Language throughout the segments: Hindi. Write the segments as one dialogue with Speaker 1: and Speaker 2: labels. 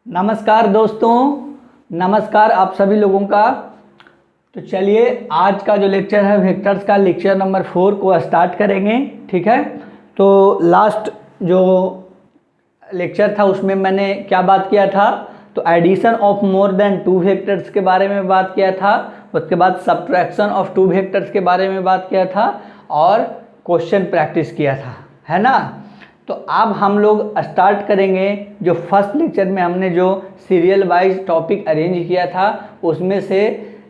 Speaker 1: नमस्कार दोस्तों, नमस्कार आप सभी लोगों का। तो चलिए आज का जो लेक्चर है वेक्टर्स का लेक्चर नंबर 4 को स्टार्ट करेंगे। ठीक है, तो लास्ट जो लेक्चर था उसमें मैंने क्या बात किया था, तो addition of more than 2 vectors के बारे में बात किया था। उसके बाद सब्ट्रैक्शन ऑफ 2 वेक्टर्स के बारे में बात किया था और क्वेश्चन प्रैक्टिस किया था, है ना। तो अब हम लोग स्टार्ट करेंगे जो फर्स्ट लेक्चर में हमने जो सीरियल वाइज टॉपिक अरेंज किया था उसमें से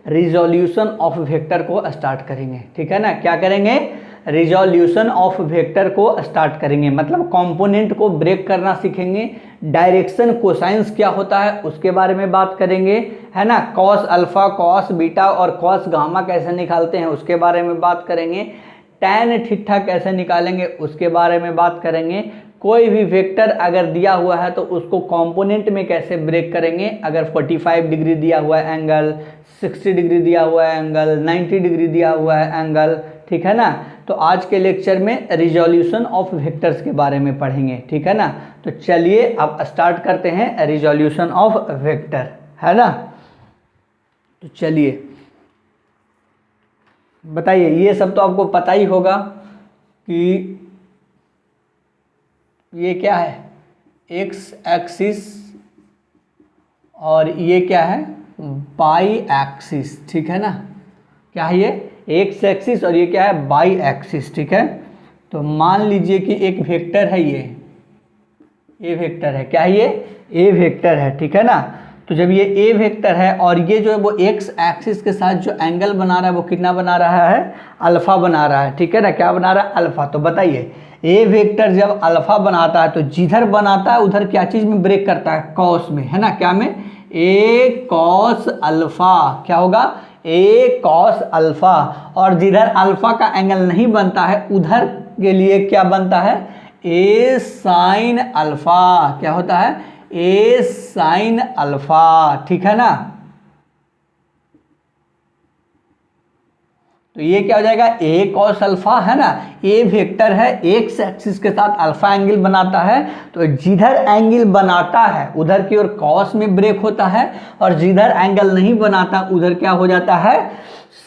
Speaker 1: रिजोल्यूशन ऑफ वेक्टर को स्टार्ट करेंगे। ठीक है ना, क्या करेंगे, रिजोल्यूशन ऑफ वेक्टर को स्टार्ट करेंगे, मतलब कंपोनेंट को ब्रेक करना सीखेंगे। डायरेक्शन कोसाइंस क्या होता है उसके बारे में बात करेंगे, है ना। कॉस अल्फा, कॉस बीटा और कॉस गामा कैसे निकालते हैं उसके बारे में बात करेंगे। टैन थीटा कैसे निकालेंगे उसके बारे में बात करेंगे। कोई भी वेक्टर अगर दिया हुआ है तो उसको कंपोनेंट में कैसे ब्रेक करेंगे। अगर 45 डिग्री दिया हुआ है एंगल, 60 डिग्री दिया हुआ है एंगल, 90 डिग्री दिया हुआ है एंगल, ठीक है ना। तो आज के लेक्चर में रिजोल्यूशन ऑफ वेक्टर्स के बारे में पढ़ेंगे, ठीक है ना। तो चलिए अब स्टार्ट करते हैं रिजोल्यूशन ऑफ वेक्टर, है ना। तो चलिए बताइए, ये सब तो आपको पता ही होगा कि ये क्या है, एक्स एक्सिस और ये क्या है, बाई एक्सिस, ठीक है ना। क्या है ये, एक्स एक्सिस और ये क्या है, बाई एक्सिस, ठीक है। तो मान लीजिए कि एक वेक्टर है, ये वेक्टर है, क्या है ये, ए वेक्टर है, ठीक है ना। तो जब ये ए वेक्टर है और ये जो है वो एक्स एक्सिस के साथ जो एंगल बना रहा है वो कितना बना रहा है, अल्फा बना रहा है, ठीक है ना। क्या बना रहा है, अल्फा। तो बताइए ए वेक्टर जब अल्फा बनाता है तो जिधर बनाता है उधर क्या चीज़ में ब्रेक करता है, कॉस में, है ना। क्या में, ए कॉस अल्फा, क्या होगा, ए कॉस अल्फा। और जिधर अल्फा का एंगल नहीं बनता है उधर के लिए क्या बनता है, ए साइन अल्फा। क्या होता है, ए साइन अल्फा, ठीक है ना। तो ये क्या हो जाएगा, ए कॉस अल्फा, है ना। ए वेक्टर है, एक्स एक्सिस के साथ अल्फा एंगल बनाता है, तो जिधर एंगल बनाता है उधर की ओर कॉस में ब्रेक होता है और जिधर एंगल नहीं बनाता उधर क्या हो जाता है,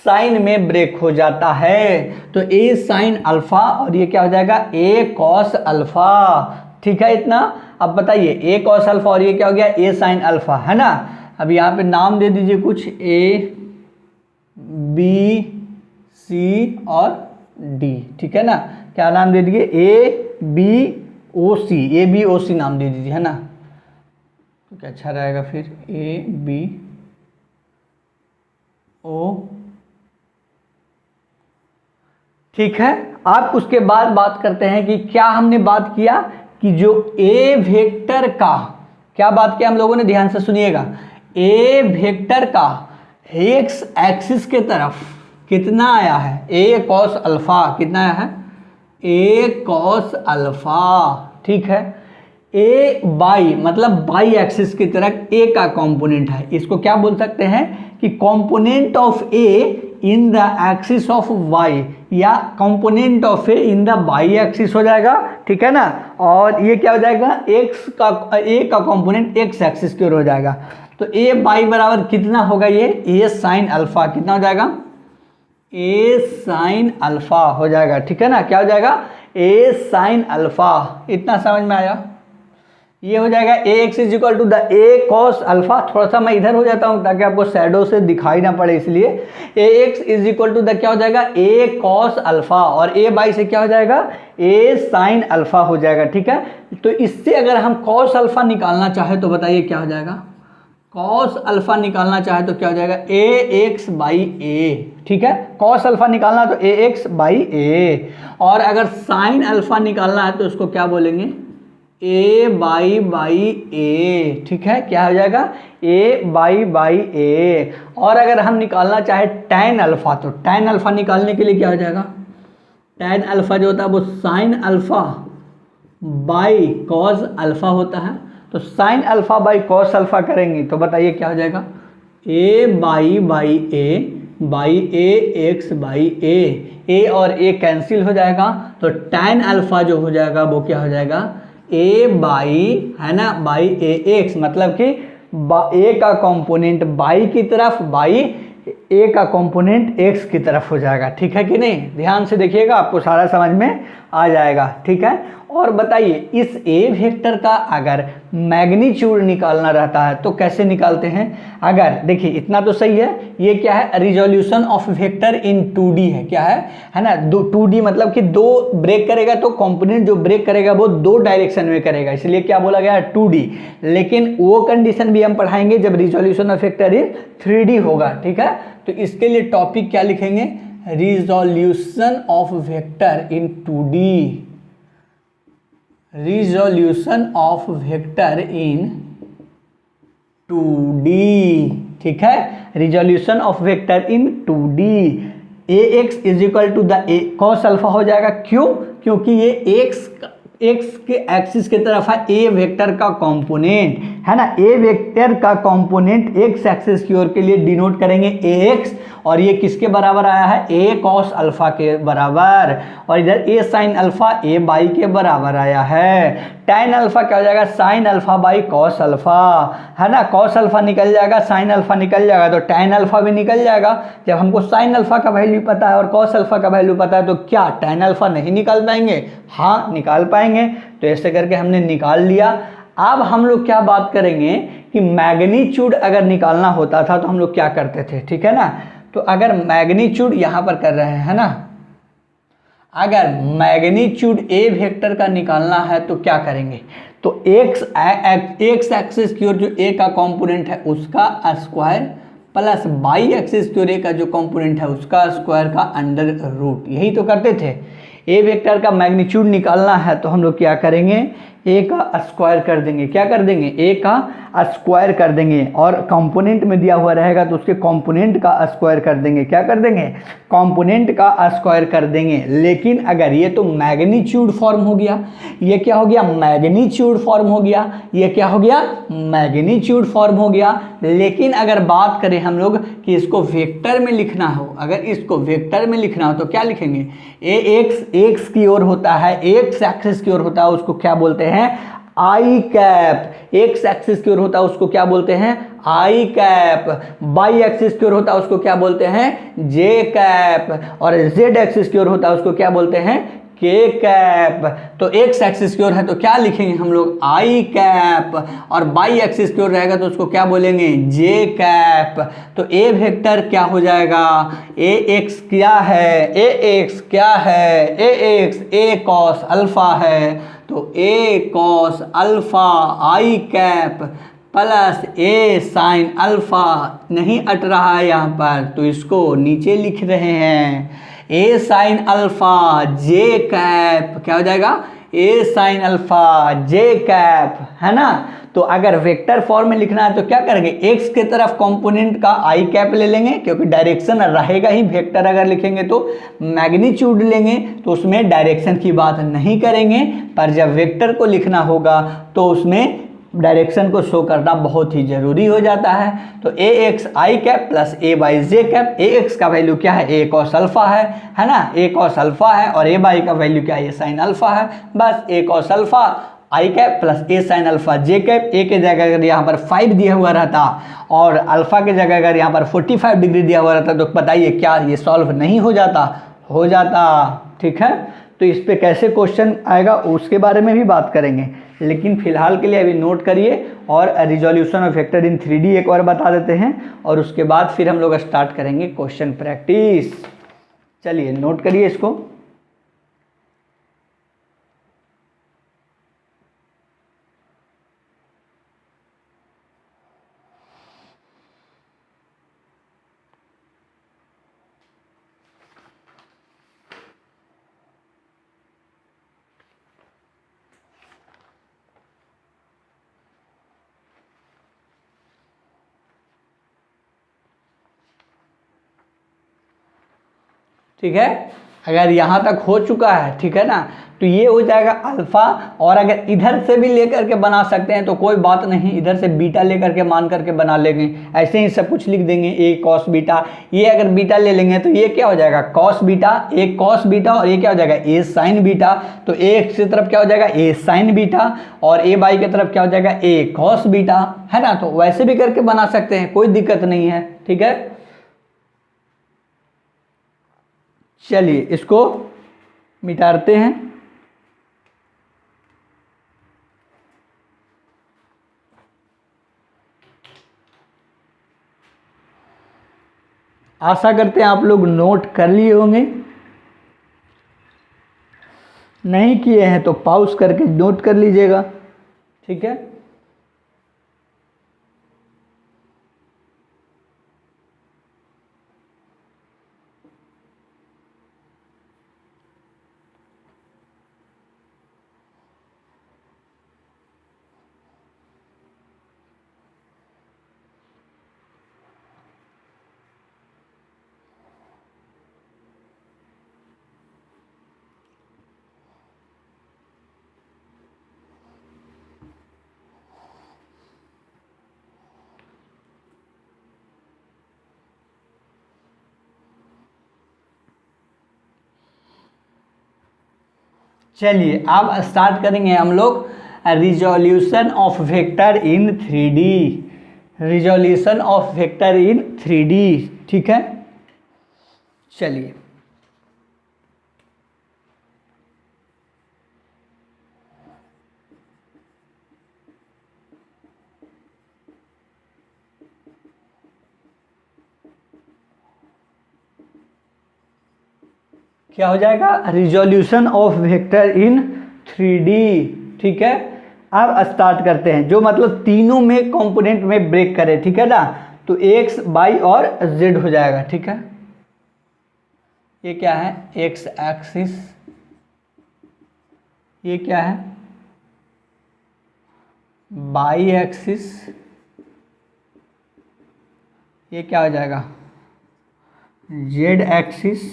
Speaker 1: साइन में ब्रेक हो जाता है। तो ए साइन अल्फा और ये क्या हो जाएगा, ए कॉस अल्फा, ठीक है इतना। अब बताइए ए कॉस अल्फा और ये क्या हो गया, ए साइन अल्फा, है ना। अब यहाँ पे नाम दे दीजिए कुछ, ए बी सी और डी, ठीक है ना। क्या नाम दे दीजिए, A B O C, A B O सी नाम दे दीजिए, है ना। तो क्या अच्छा रहेगा फिर, ए बी ओ, ठीक है। आप उसके बाद बात करते हैं कि क्या हमने बात किया कि जो ए वेक्टर का, क्या बात किया हम लोगों ने, ध्यान से सुनिएगा। ए वेक्टर का एक्स एक्सिस के तरफ कितना आया है, ए कॉस अल्फा, कितना आया है, ए कॉस अल्फा, ठीक है। ए बाई मतलब बाई एक्सिस की तरफ ए का कंपोनेंट है, इसको क्या बोल सकते हैं कि component of a in the axis of y, या component of a in the y axis हो जाएगा, ठीक है ना। और ये क्या हो जाएगा, एक्स का, ए का कंपोनेंट एक्स एक्सिस की ओर हो जाएगा। तो ए बाई बराबर कितना होगा, ये ए साइन अल्फा, कितना हो जाएगा, ए साइन अल्फा हो जाएगा, ठीक है ना। क्या हो जाएगा, ए साइन अल्फा, इतना समझ में आया। ये हो जाएगा a x is equal to the A cos alpha. थोड़ा सा मैं इधर हो जाता हूँ ताकि आपको शैडो से दिखाई ना पड़े, इसलिए a x is equal to the क्या हो जाएगा, ए कॉस अल्फा, और ए बाई से क्या हो जाएगा, ए साइन अल्फा हो जाएगा, ठीक है। तो इससे अगर हम कॉस अल्फा निकालना चाहे तो बताइए क्या हो जाएगा, कॉस अल्फा निकालना चाहे तो क्या हो जाएगा, ए एक्स बाई ए, ठीक है। कॉस अल्फा निकालना तो ए एक्स बाई ए, और अगर साइन अल्फा निकालना है तो उसको क्या बोलेंगे, ए बाई ए, ठीक है। क्या हो जाएगा, ए बाई ए। और अगर हम निकालना चाहे टैन अल्फा तो टैन अल्फा निकालने के लिए क्या हो जाएगा, टैन अल्फा जो होता है वो sine alpha by cos alpha होता है। तो sine alpha by cos alpha करेंगे तो बताइए क्या हो जाएगा, ए बाई ए एक्स बाई ए और ए कैंसिल हो जाएगा। तो टैन अल्फा जो हो जाएगा वो क्या हो जाएगा, ए बाई, है ना, बाई ए एक्स, मतलब कि ए का कंपोनेंट बाई की तरफ, बाई ए का कंपोनेंट एक्स की तरफ हो जाएगा। ठीक है कि नहीं, ध्यान से देखिएगा, आपको सारा समझ में आ जाएगा। ठीक है, और बताइए इस ए वेक्टर का अगर मैग्नीट्यूड निकालना रहता है तो कैसे निकालते हैं। अगर देखिए इतना तो सही है, ये क्या है, resolution of vector in 2D है, क्या है ना, 2D मतलब कि दो ब्रेक करेगा तो कंपोनेंट जो ब्रेक करेगा वो दो डायरेक्शन में करेगा, इसलिए क्या बोला गया है 2D। लेकिन वो कंडीशन भी हम पढ़ाएंगे जब resolution of vector in 3D होगा। ठीक है, तो इसके लिए टॉपिक क्या लिखेंगे, resolution of vector in 2D, resolution of vector in 2D। ठीक है, resolution of vector in 2D, A x is equal to the A cos alpha हो जाएगा। क्यों, क्योंकि ये एक्स के एक्सिस की तरफ है ए वेक्टर का कंपोनेंट, है ना, ए वेक्टर का कंपोनेंट एक्स एक्सिस की ओर के लिए डिनोट करेंगे ए एक्स, और ये किसके बराबर आया है, ए कॉस अल्फा के बराबर, और इधर ए साइन अल्फा ए बाई के बराबर आया है। टैन अल्फा क्या हो जाएगा, sine alpha by cos alpha, है ना, कॉस अल्फा निकल जाएगा, साइन अल्फा निकल जाएगा, तो टैन अल्फा भी निकल जाएगा। जब हमको साइन अल्फा का वैल्यू पता है और कॉस अल्फा का वैल्यू पता है तो क्या टैन अल्फा नहीं निकाल पाएंगे, हाँ निकाल पाएंगे। तो ऐसे करके हमने निकाल लिया। अब हम लोग क्या बात करेंगे कि मैग्नीट्यूड अगर निकालना होता था तो हम लोग क्या करते थे, ठीक है ना, तो अगर मैग्नीट्यूड यहाँ पर कर रहे हैं ना, अगर मैग्नीट्यूड ए वेक्टर का निकालना है तो क्या करेंगे, तो एक्स एक्सिस की ओर जो ए का कंपोनेंट है उसका स्क्वायर प्लस बाई एक्सिस की ओर ए का जो कंपोनेंट है उसका स्क्वायर का अंडर रूट, यही तो करते थे। ए वेक्टर का मैग्नीट्यूड निकालना है तो हम लोग क्या करेंगे, ए का स्क्वायर कर देंगे, क्या कर देंगे, ए का स्क्वायर कर देंगे, और कंपोनेंट में दिया हुआ रहेगा तो उसके कंपोनेंट का स्क्वायर कर देंगे, क्या कर देंगे, कंपोनेंट का स्क्वायर कर देंगे। लेकिन अगर ये तो मैग्नीट्यूड फॉर्म हो गया, ये क्या हो गया, मैग्नीट्यूड फॉर्म हो गया, ये क्या हो गया, मैग्नीट्यूड फॉर्म हो गया। लेकिन अगर बात करें हम लोग कि इसको वेक्टर में लिखना हो, अगर इसको वेक्टर में लिखना हो तो क्या लिखेंगे, ए एक्स की ओर होता है, एक्स एक्सिस की ओर होता है, उसको क्या बोलते हैं, आई कैप, एक्स एक्सिस की ओर होता है उसको क्या बोलते हैं, आई कैप, बाई एक्सिस की ओर होता है उसको क्या बोलते हैं, जे कैप, और जेड एक्सिस की ओर होता है उसको क्या बोलते हैं, के कैप। तो एक्स एक्सिस की ओर है तो क्या लिखेंगे हम लोग, आई कैप, और बाई एक्सिस की ओर रहेगा तो उसको क्या बोलेंगे, जे कैप। तो ए वेक्टर क्या हो जाएगा, ए एक्स क्या है, ए एक्स क्या है, ए एक्स ए कॉस अल्फा है, तो ए कॉस अल्फा आई कैप प्लस ए साइन अल्फा, नहीं अट रहा है यहाँ पर तो इसको नीचे लिख रहे हैं, ए साइन अल्फा जे कैप, क्या हो जाएगा, ए साइन अल्फा जे कैप, है ना। तो अगर वेक्टर फॉर्म में लिखना है तो क्या करेंगे, एक्स के तरफ कंपोनेंट का आई कैप ले लेंगे, क्योंकि डायरेक्शन रहेगा ही, वेक्टर अगर लिखेंगे तो मैग्नीट्यूड लेंगे तो उसमें डायरेक्शन की बात नहीं करेंगे, पर जब वेक्टर को लिखना होगा तो उसमें डायरेक्शन को शो करना बहुत ही जरूरी हो जाता है। तो a x i cap plus a y j cap, a x का वैल्यू क्या है, ए कॉस अल्फा है ना, ए कॉस अल्फा है, और ए बाई का वैल्यू क्या है, ए साइन अल्फा है, बस ए कॉस अल्फा आई कैप प्लस ए साइन अल्फा जे कैप। ए के जगह अगर यहाँ पर 5 दिया हुआ रहता और अल्फा के जगह अगर यहाँ पर 45 डिग्री दिया हुआ रहता तो बताइए क्या ये सॉल्व नहीं हो जाता, हो जाता, ठीक है। तो इस पे कैसे क्वेश्चन आएगा उसके बारे में भी बात करेंगे, लेकिन फिलहाल के लिए अभी नोट करिए, और resolution of vector in 3D एक और बता देते हैं, और उसके बाद फिर हम लोग स्टार्ट करेंगे क्वेश्चन प्रैक्टिस। चलिए नोट करिए इसको। ठीक है, अगर यहाँ तक हो चुका है, ठीक है ना, तो ये हो जाएगा अल्फ़ा। और अगर इधर से भी लेकर के बना सकते हैं तो कोई बात नहीं, इधर से बीटा लेकर के मान करके बना लेंगे, ऐसे ही सब कुछ लिख देंगे ए कॉस बीटा। ये अगर बीटा ले लेंगे तो ये क्या हो जाएगा कॉस बीटा, ए कॉस बीटा, और ये क्या हो जाएगा ए साइन बीटा। तो ए एक्स की तरफ क्या हो जाएगा ए साइन बीटा, और ए वाई की तरफ क्या हो जाएगा ए कॉस बीटा, है ना। तो वैसे भी करके बना सकते हैं, कोई दिक्कत नहीं है, ठीक है। चलिए इसको मिटाते हैं। आशा करते हैं आप लोग नोट कर लिए होंगे, नहीं किए हैं तो पॉज करके नोट कर लीजिएगा, ठीक है। चलिए अब स्टार्ट करेंगे हम लोग resolution of vector in 3D, resolution of vector in 3D, ठीक है। चलिए क्या हो जाएगा resolution of vector in 3D, ठीक है। अब स्टार्ट करते हैं, जो मतलब तीनों में कंपोनेंट में ब्रेक करे, ठीक है ना। तो एक्स वाई और जेड हो जाएगा, ठीक है। ये क्या है एक्स एक्सिस, ये क्या है वाई एक्सिस, ये क्या हो जाएगा जेड एक्सिस।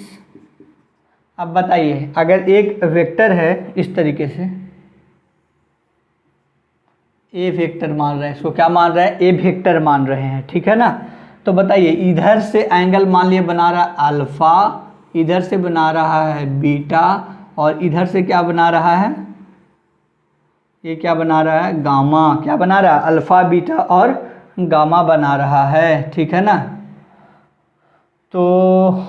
Speaker 1: अब बताइए अगर एक वेक्टर है इस तरीके से, ए वेक्टर मान रहे हैं, इसको क्या मान रहे हैं ए वेक्टर मान रहे हैं, ठीक है ना। तो बताइए इधर से एंगल मान लिए बना रहा है अल्फ़ा, इधर से बना रहा है बीटा, और इधर से क्या बना रहा है ये क्या बना रहा है गामा, क्या बना रहा है अल्फ़ा बीटा और गामा बना रहा है, ठीक है ना। तो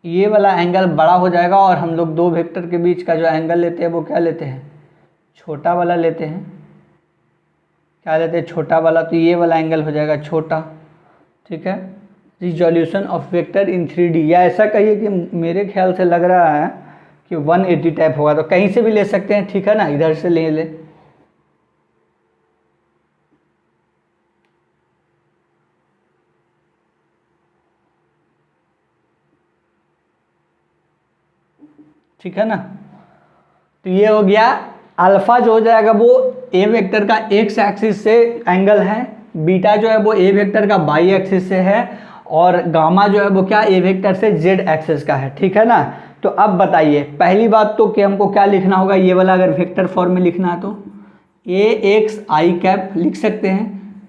Speaker 1: ये वाला एंगल बड़ा हो जाएगा, और हम लोग दो वेक्टर के बीच का जो एंगल लेते हैं वो क्या लेते हैं छोटा वाला लेते हैं, क्या लेते हैं छोटा वाला। तो ये वाला एंगल हो जाएगा छोटा, ठीक है। Resolution of vector in 3D, या ऐसा कहिए कि मेरे ख्याल से लग रहा है कि 180 टाइप होगा, तो कहीं से भी ले सकते हैं, ठीक है ना, इधर से ले ले। ठीक है ना। तो ये हो गया अल्फ़ा जो हो जाएगा वो ए वेक्टर का एक्स एक्सिस से एंगल है, बीटा जो है वो ए वेक्टर का वाई एक्सिस से है, और गामा जो है वो क्या ए वेक्टर से जेड एक्सिस का है, ठीक है ना। तो अब बताइए पहली बात तो कि हमको क्या लिखना होगा, ये वाला अगर वेक्टर फॉर्म में लिखना है तो ए एक्स आई कैप लिख सकते हैं,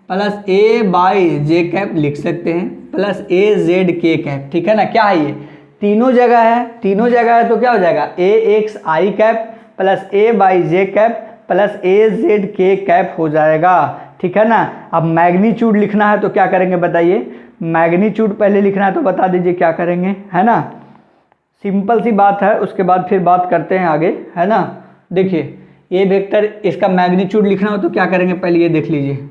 Speaker 1: plus a y j cap लिख सकते हैं, plus a z k cap, ठीक है ना। क्या है ये तीनों जगह है, तीनों जगह है तो क्या हो जाएगा a x i cap plus a y j cap plus a z k cap हो जाएगा, ठीक है ना। अब मैग्नीट्यूड लिखना है तो क्या करेंगे बताइए, मैग्नीट्यूड पहले लिखना है तो बता दीजिए क्या करेंगे, है ना। सिंपल सी बात है, उसके बाद फिर बात करते हैं आगे, है ना। देखिए ये वेक्टर इसका मैग्नीट्यूड लिखना हो तो क्या करेंगे पहले ये देख लीजिए,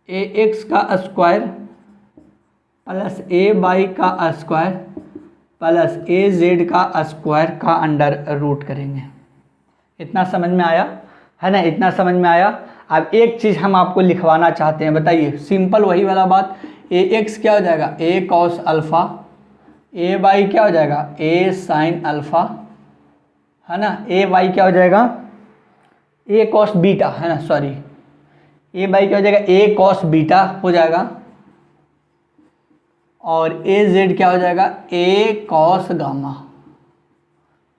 Speaker 1: ए एक्स का स्क्वायर प्लस ए वाई का स्क्वायर प्लस ए जेड का स्क्वायर का अंडर रूट करेंगे। इतना समझ में आया, है ना, इतना समझ में आया। अब एक चीज़ हम आपको लिखवाना चाहते हैं, बताइए सिंपल वही वाला बात, ए एक्स क्या हो जाएगा ए कॉस अल्फ़ा, ए वाई क्या हो जाएगा ए साइन अल्फ़ा, है ना, ए वाई क्या हो जाएगा ए कॉस बीटा, है ना, सॉरी ए वाई क्या हो जाएगा ए कॉस बीटा हो जाएगा, और ए जेड क्या हो जाएगा, ए कॉस गामा,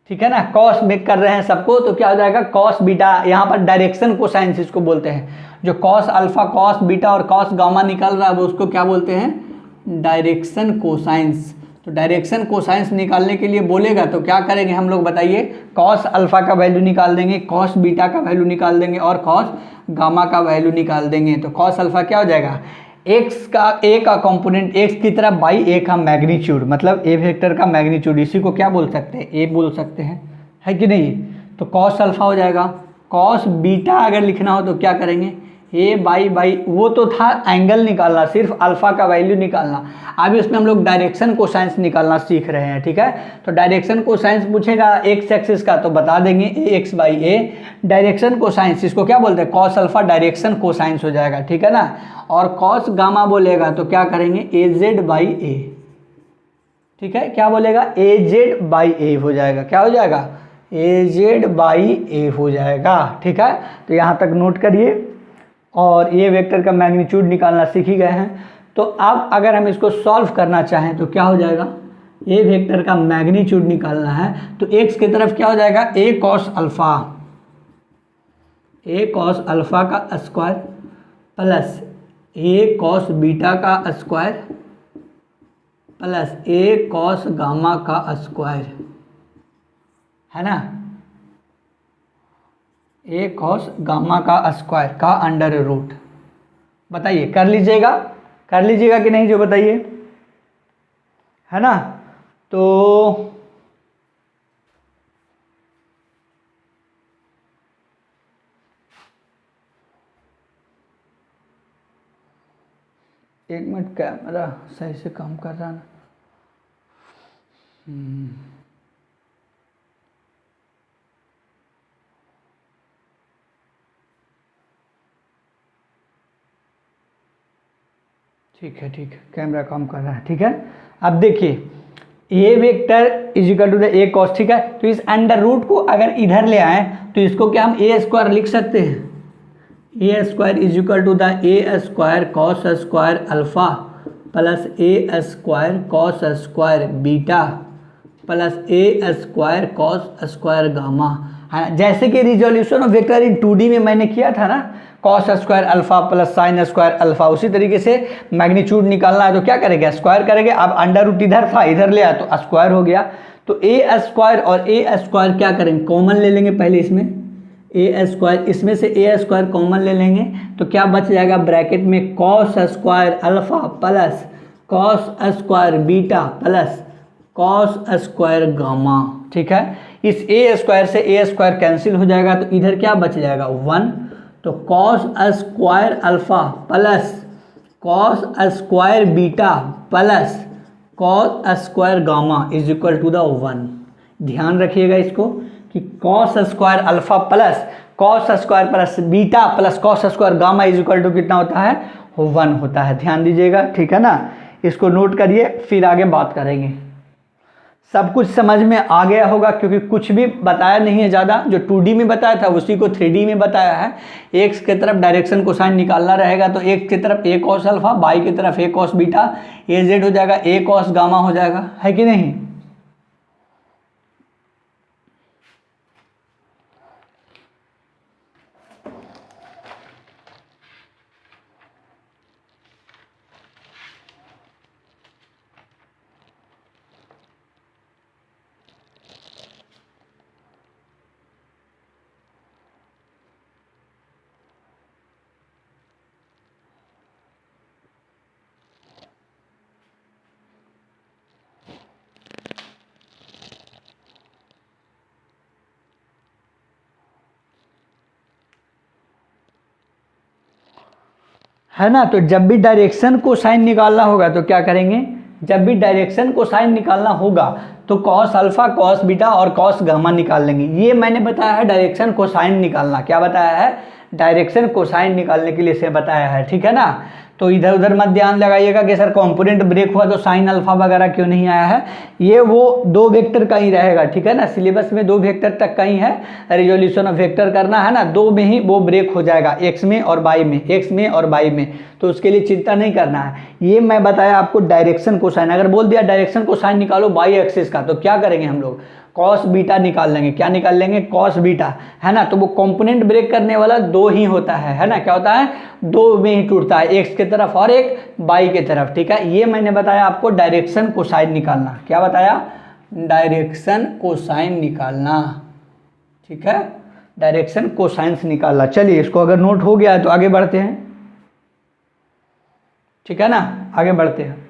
Speaker 1: ठीक है ना। कॉस में कर रहे हैं सबको, तो क्या हो जाएगा कॉस बीटा, यहाँ पर डायरेक्शन कोसाइंस इसको बोलते हैं। जो कॉस अल्फा, कॉस बीटा और कॉस गामा निकल रहा है वो उसको क्या बोलते हैं, डायरेक्शन कोसाइंस। तो डायरेक्शन कोसाइंस निकालने के लिए बोलेगा तो क्या करेंगे हम लोग बताइए, कॉस अल्फा का वैल्यू निकाल देंगे, कॉस बीटा का वैल्यू निकाल देंगे और कॉस गामा का वैल्यू निकाल देंगे। तो कॉस अल्फा क्या हो जाएगा, एक्स का ए का कंपोनेंट एक्स की तरफ बाई ए का मैग्नीट्यूड, मतलब ए वेक्टर का मैग्नीट्यूड, इसी को क्या बोल सकते हैं, ए बोल सकते हैं, है कि नहीं। तो कॉस अल्फा हो जाएगा। कॉस बीटा अगर लिखना हो तो क्या करेंगे, ए बाई, वो तो था एंगल निकालना, सिर्फ अल्फा का वैल्यू निकालना। अभी उसमें हम लोग डायरेक्शन कोसाइंस निकालना सीख रहे हैं, ठीक है। तो डायरेक्शन कोसाइंस पूछेगा एक्स एक्सिस का तो बता देंगे a x by a. Direction cosines इसको क्या बोलते हैं, कॉस अल्फा डायरेक्शन कोसाइंस हो जाएगा, ठीक है ना। और कॉस गामा बोलेगा तो क्या करेंगे, ए जेड बाई ए, ठीक है। क्या बोलेगा, ए जेड बाई ए हो जाएगा, क्या हो जाएगा, ए जेड बाई ए हो जाएगा, ठीक है। तो यहाँ तक नोट करिए। और ये वेक्टर का मैग्नीट्यूड निकालना सीख ही गए हैं। तो अब अगर हम इसको सॉल्व करना चाहें तो क्या हो जाएगा, ए वेक्टर का मैग्नीट्यूड निकालना है तो एक्स की तरफ क्या हो जाएगा, ए कॉस अल्फा, ए कॉस अल्फा का स्क्वायर प्लस ए कॉस बीटा का स्क्वायर प्लस ए कॉस गामा का स्क्वायर, है ना, ए कॉस गामा का स्क्वायर का अंडर रूट। बताइए कर लीजिएगा कि नहीं, जो बताइए, है ना। तो एक मिनट, कैमरा सही से काम कर रहा ना। ठीक है कैमरा काम कर रहा है, ठीक है। अब देखिए a vector is equal to the A cos, ठीक है। तो इस अंडर रूट को अगर इधर ले आए तो इसको क्या हम ए स्क्वायर लिख सकते हैं, a square is equal to the a square cos square alpha plus a square cos square beta plus a square cos square gamma, है ना। जैसे कि resolution of vector in 2D में मैंने किया था ना, cos square alpha plus sine square alpha, उसी तरीके से मैग्नीट्यूड निकालना है तो क्या करेंगे, स्क्वायर करेंगे। अब अंडर रूट इधर था, इधर ले आया तो स्क्वायर हो गया। तो ए स्क्वायर और ए स्क्वायर क्या करेंगे, कॉमन ले लेंगे पहले इसमें, ए स्क्वायर, इसमें से ए स्क्वायर कॉमन ले लेंगे तो क्या बच जाएगा, ब्रैकेट में cos square alpha plus cos square beta plus cos square gamma, ठीक है। इस ए स्क्वायर से ए स्क्वायर कैंसिल हो जाएगा तो इधर क्या बच जाएगा 1। तो cos square alpha plus cos square beta plus cos square gamma is equal to the 1। ध्यान रखिएगा इसको कि cos square alpha plus cos square plus beta plus cos square gamma is equal to कितना होता है, 1 होता है। ध्यान दीजिएगा, ठीक है ना। इसको नोट करिए, फिर आगे बात करेंगे। सब कुछ समझ में आ गया होगा क्योंकि कुछ भी बताया नहीं है ज़्यादा, जो 2D में बताया था उसी को 3D में बताया है। एक्स की तरफ डायरेक्शन कोसाइन निकालना रहेगा तो एक्स की तरफ ए कॉस अल्फा, बाई की तरफ ए कॉस बीटा, ए जेड हो जाएगा ए कॉस गामा हो जाएगा, है कि नहीं। है ना। तो जब भी डायरेक्शन को साइन निकालना होगा तो क्या करेंगे, जब भी डायरेक्शन को साइन निकालना होगा तो कॉस अल्फा कॉस बीटा और कॉस गामा निकाल लेंगे। ये मैंने बताया है डायरेक्शन को साइन निकालना, क्या बताया है, डायरेक्शन को साइन निकालने के लिए इसे बताया है, ठीक है ना। तो इधर उधर मत ध्यान लगाइएगा कि सर कंपोनेंट ब्रेक हुआ तो साइन अल्फा वगैरह क्यों नहीं आया है। ये वो 2 वेक्टर का ही रहेगा, ठीक है ना। सिलेबस में 2 वेक्टर तक का ही है, रिजोल्यूशन ऑफ वेक्टर करना है ना, 2 में ही वो ब्रेक हो जाएगा, एक्स में और वाई में, एक्स में और वाई में। तो उसके लिए चिंता नहीं करना है। ये मैं बताया आपको डायरेक्शन कोसाइन, अगर बोल दिया डायरेक्शन कोसाइन निकालो बाई एक्सिस का, तो क्या करेंगे हम लोग, कॉस बीटा निकाल लेंगे। क्या निकाल लेंगे, कॉस बीटा, है ना। तो वो कंपोनेंट ब्रेक करने वाला दो ही होता है ना, क्या होता है, दो में ही टूटता है, एक्स की तरफ और एक बाई की तरफ, ठीक है। ये मैंने बताया आपको डायरेक्शन कोसाइन निकालना। क्या बताया, डायरेक्शन कोसाइन निकालना, ठीक है, डायरेक्शन कोसाइंस निकालना। चलिए इसको अगर नोट हो गया है तो आगे बढ़ते हैं, ठीक है ना, आगे बढ़ते हैं।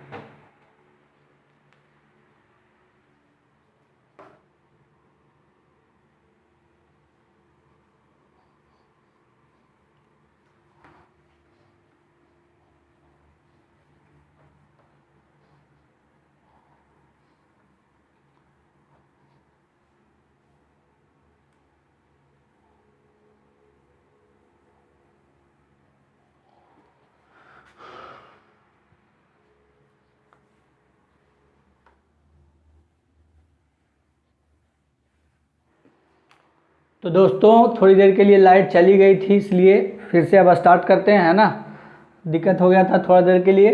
Speaker 1: तो दोस्तों थोड़ी देर के लिए लाइट चली गई थी, इसलिए फिर से अब स्टार्ट करते हैं, है ना। दिक्कत हो गया था थोड़ा देर के लिए,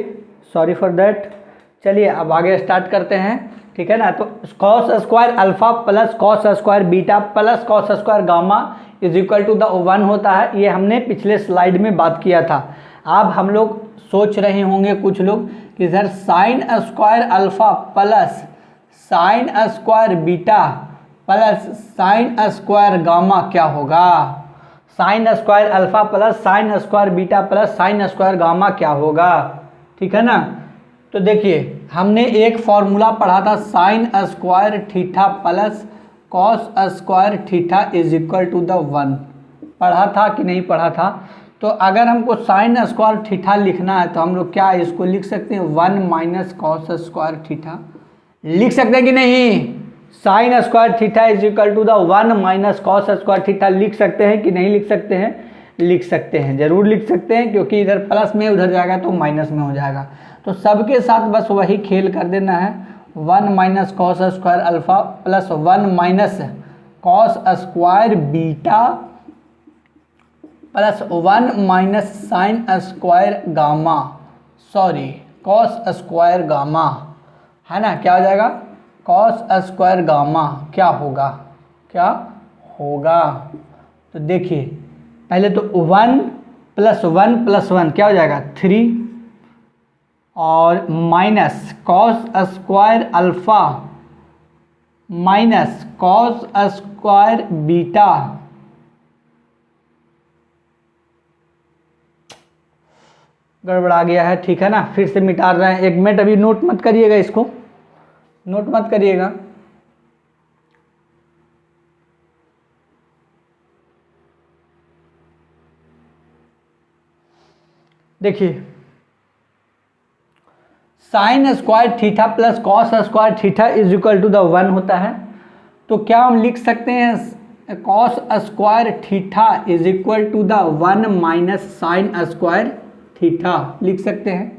Speaker 1: सॉरी फॉर दैट। चलिए अब आगे स्टार्ट करते हैं, ठीक है ना। तो cos square alpha plus cos square beta plus cos square gamma is equal to the 1 होता है। ये हमने पिछले स्लाइड में बात किया था। अब हम लोग सोच रहे होंगे कुछ लोग कि sir sign square alpha plus sine square beta plus sine square gamma क्या होगा, sign square alpha plus sine square beta plus sine square gamma क्या होगा, ठीक है ना। तो देखिए हमने एक फॉर्मूला पढ़ा था, sine square theta plus cos square theta is equal to the 1, पढ़ा था कि नहीं पढ़ा था। तो अगर हमको साइन स्क्वायर थीटा लिखना है तो हम लोग क्या इसको लिख सकते हैं, 1 माइनस कॉस स्क्वायर थीटा लिख सकते हैं कि नहीं, sine square theta is equal to the 1 minus cos square theta लिख सकते हैं कि नहीं लिख सकते हैं, लिख सकते हैं, जरूर लिख सकते हैं, क्योंकि इधर प्लस में उधर जाएगा तो माइनस में हो जाएगा। तो सबके साथ बस वही खेल कर देना है, 1 minus cos square alpha plus 1 minus cos square beta plus 1 minus sine square gamma, sorry cos square gamma, है ना। क्या हो जाएगा, कॉस स्क्वायर गामा क्या होगा, क्या होगा। तो देखिए पहले तो 1 प्लस 1 प्लस 1 क्या हो जाएगा 3, और minus cos square alpha minus cos square beta गड़बड़ा गया है, ठीक है ना। फिर से मिटा रहे हैं, 1 मिनट अभी नोट मत करिएगा, इसको नोट मत करिएगा। देखिए sine square theta plus cos square theta is equal to the 1 होता है। तो क्या हम लिख सकते हैं, cos square theta is equal to the 1 minus sine square theta लिख सकते हैं।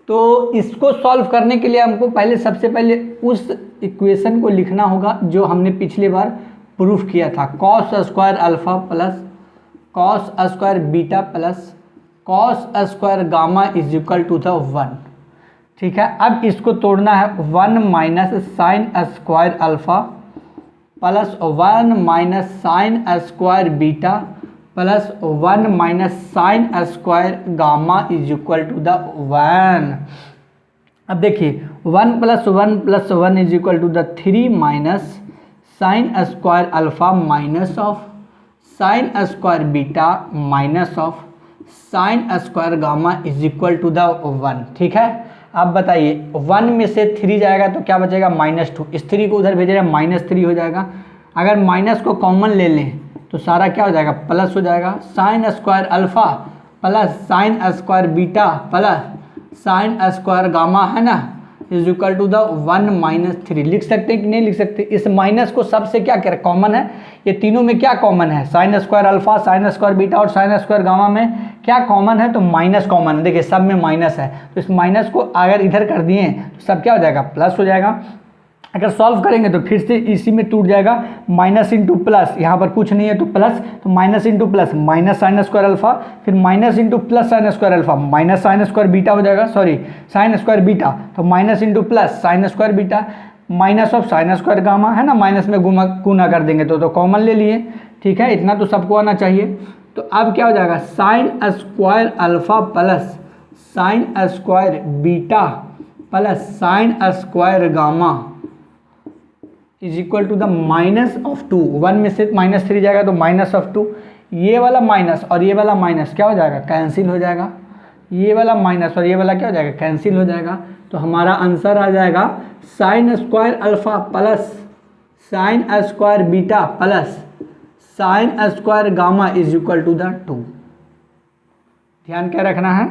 Speaker 1: तो इसको सॉल्व करने के लिए हमको पहले सबसे पहले उस इक्वेशन को लिखना होगा जो हमने पिछली बार प्रूफ किया था, cos square alpha plus cos square beta plus cos square gamma is equal to the 1, ठीक है। अब इसको तोड़ना है, 1 minus sine square alpha plus 1 minus sine square beta plus 1 minus sine square gamma is equal to the 1। अब देखिए 1 plus 1 plus 1 is equal to the 3 minus sine square alpha minus of sine square beta minus of sine square gamma is equal to the 1, ठीक है। अब बताइए 1 में से 3 जाएगा तो क्या बचेगा, -2, इस 3 को उधर भेज रहे हैं, -3 हो जाएगा। अगर माइनस को कॉमन ले लें तो सारा क्या हो जाएगा, प्लस हो जाएगा। Sine square alpha plus sine square beta plus sine square gamma, है ना, is equal to the 1 minus 3 लिख सकते हैं कि नहीं लिख सकते। इस माइनस को सबसे क्या करें, कॉमन है, ये तीनों में क्या कॉमन है, sine square alpha sign square beta और साइन स्क्वायर गामा में क्या कॉमन है, तो माइनस कॉमन है। देखिए सब में माइनस है, तो इस माइनस को अगर इधर कर दिए तो सब क्या हो जाएगा, प्लस हो जाएगा। अगर सॉल्व करेंगे तो फिर से इसी में टूट जाएगा, माइनस इंटू प्लस, यहाँ पर कुछ नहीं है तो प्लस, तो minus into plus minus sine square alpha, फिर minus into plus sine square alpha minus sine square beta हो जाएगा, सॉरी साइन स्क्वायर बीटा, तो minus into plus sine square beta minus of sine square gamma, है ना, माइनस में गुना कर देंगे तो कॉमन ले लिए, ठीक है, इतना तो सबको आना चाहिए। तो अब क्या हो जाएगा, sine square alpha plus sine square beta plus sine square gamma is equal to the minus of 2, 1 में से -3 जाएगा तो माइनस ऑफ 2, ये वाला माइनस और ये वाला माइनस क्या हो जाएगा, कैंसिल हो जाएगा, ये वाला माइनस और ये वाला क्या हो जाएगा, कैंसिल हो जाएगा। तो हमारा आंसर आ जाएगा sine square alpha plus sine square beta plus sine square gamma is equal to the 2। ध्यान क्या रखना है,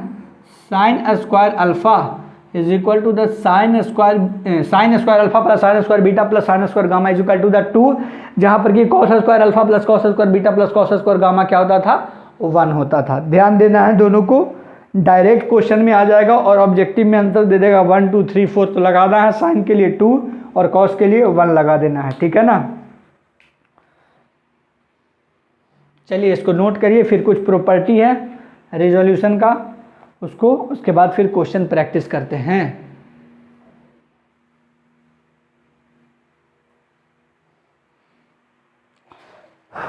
Speaker 1: sine square alpha is equal to the sine square alpha plus sine square beta plus sine square gamma is equal to the 2, जहाँ पर कि cos square alpha plus cos square beta plus cos square gamma क्या होता था, 1 होता था। ध्यान देना है, दोनों को डायरेक्ट क्वेश्चन में आ जाएगा और ऑब्जेक्टिव में आंसर दे देगा 1 2 3 4, तो लगाना है साइन के लिए 2 और कॉस के लिए 1 लगा देना है, ठीक है ना। चलिए इसको नोट करिए, फिर कुछ प्रॉपर्टी है रिजोल्यूशन का, उसके बाद फिर क्वेश्चन प्रैक्टिस करते हैं।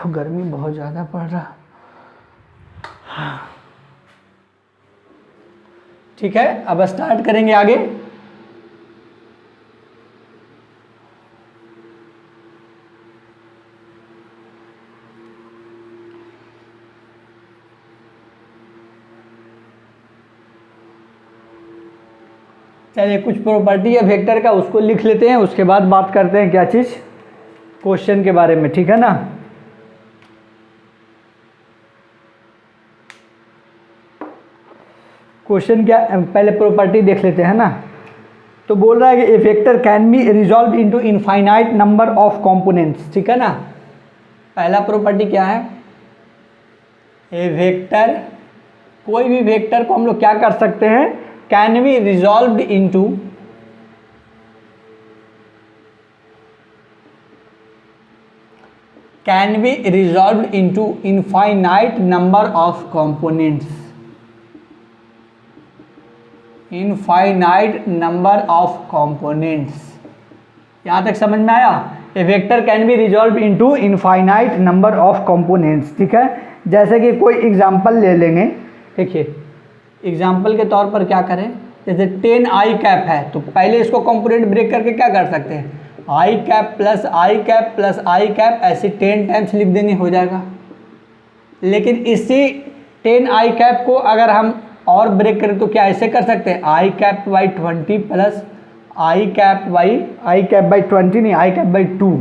Speaker 1: गर्मी बहुत ज़्यादा पड़ रहा, ठीक है, अब स्टार्ट करेंगे आगे। चलिए कुछ प्रॉपर्टी है वेक्टर का, उसको लिख लेते हैं, उसके बाद बात करते हैं क्या चीज़, क्वेश्चन के बारे में, ठीक है ना। क्वेश्चन क्या, पहले प्रॉपर्टी देख लेते हैं ना। तो बोल रहा है कि a vector can be resolve into infinite number of components, ठीक है ना। पहला प्रॉपर्टी क्या है, ए वेक्टर, कोई भी वेक्टर को हम लोग क्या कर सकते हैं, can be resolved into infinite number of components, infinite number of components. यहाँ तक समझ में आया, a vector can be resolve into infinite number of components, ठीक है। जैसे कि कोई एग्जांपल ले लेंगे, देखिए एग्जाम्पल के तौर पर क्या करें, जैसे 10 आई कैप है, तो पहले इसको कंपोनेंट ब्रेक करके क्या कर सकते हैं, i cap plus i cap plus i cap, ऐसे 10 टाइम्स लिख देंगे, हो जाएगा। लेकिन इसी 10 आई कैप को अगर हम और ब्रेक करें तो क्या ऐसे कर सकते हैं, i cap by 20 plus i cap by 20 नहीं, i cap by 2,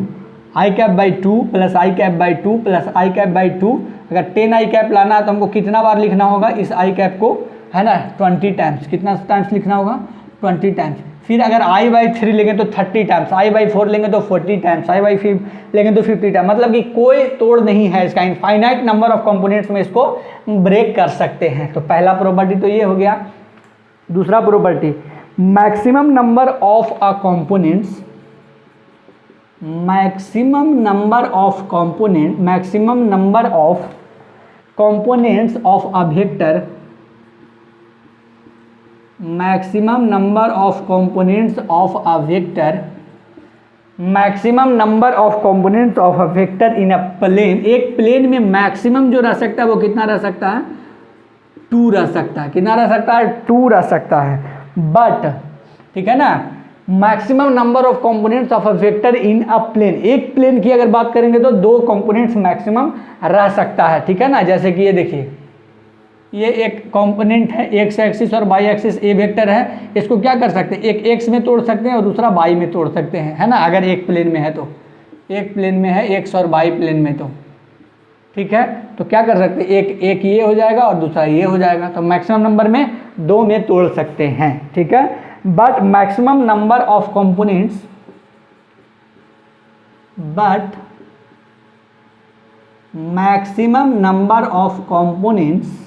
Speaker 1: i cap by 2 plus i cap by 2 plus i cap by 2। अगर 10 आई कैप लाना है तो हमको कितना बार लिखना होगा इस आई कैप को, है ना, 20 टाइम्स। कितना टाइम्स लिखना होगा, 20 टाइम्स। फिर अगर आई बाई 3 लेंगे तो 30 टाइम्स, आई बाई 4 लेंगे तो 40 टाइम्स, आई बाई 5 लेंगे तो 50 टाइम्स। मतलब कि कोई तोड़ नहीं है इसका, इनफाइनाइट नंबर ऑफ कंपोनेंट्स में इसको ब्रेक कर सकते हैं। तो पहला प्रॉपर्टी तो ये हो गया। दूसरा property, maximum number of a components, maximum number of component, maximum number of components of a vector, maximum number of components of a vector, maximum number of components of a vector in a plane. एक प्लेन में मैक्सिमम जो रह सकता है वो कितना रह सकता है, 2 रह सकता है। कितना रह सकता है, 2 रह सकता है। बट ठीक है ना, maximum number of components of a vector in a plane, एक प्लेन की अगर बात करेंगे तो 2 कंपोनेंट्स मैक्सिमम रह सकता है, ठीक है ना। जैसे कि ये देखिए, ये एक कंपोनेंट है, एक्स एक्सिस और वाई एक्सिस ए वेक्टर है। इसको क्या कर सकते हैं, एक एक्स में तोड़ सकते हैं और दूसरा वाई में तोड़ सकते हैं, है ना। अगर एक प्लेन में है तो, एक प्लेन में है एक्स और वाई प्लेन में तो, ठीक है। तो क्या कर सकते हैं, एक ये हो जाएगा और दूसरा ये हो जाएगा। तो मैक्सिमम नंबर में 2 में तोड़ सकते हैं, ठीक है। But maximum number of components, but maximum number of components,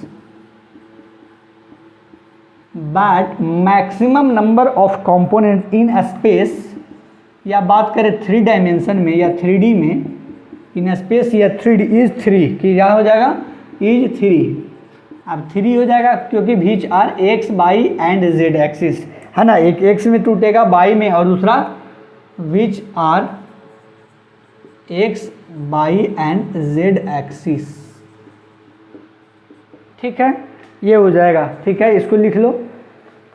Speaker 1: but maximum number of components in a space या बात करें 3 डायमेंशन में या 3D में, इन स्पेस या 3D इज 3 कि क्या हो जाएगा, इज 3। अब 3 हो जाएगा क्योंकि which are X Y and Z axis, है ना, एक एक्स में टूटेगा, वाई में, और दूसरा which are X Y and Z axis. ठीक है, ये हो जाएगा। ठीक है, इसको लिख लो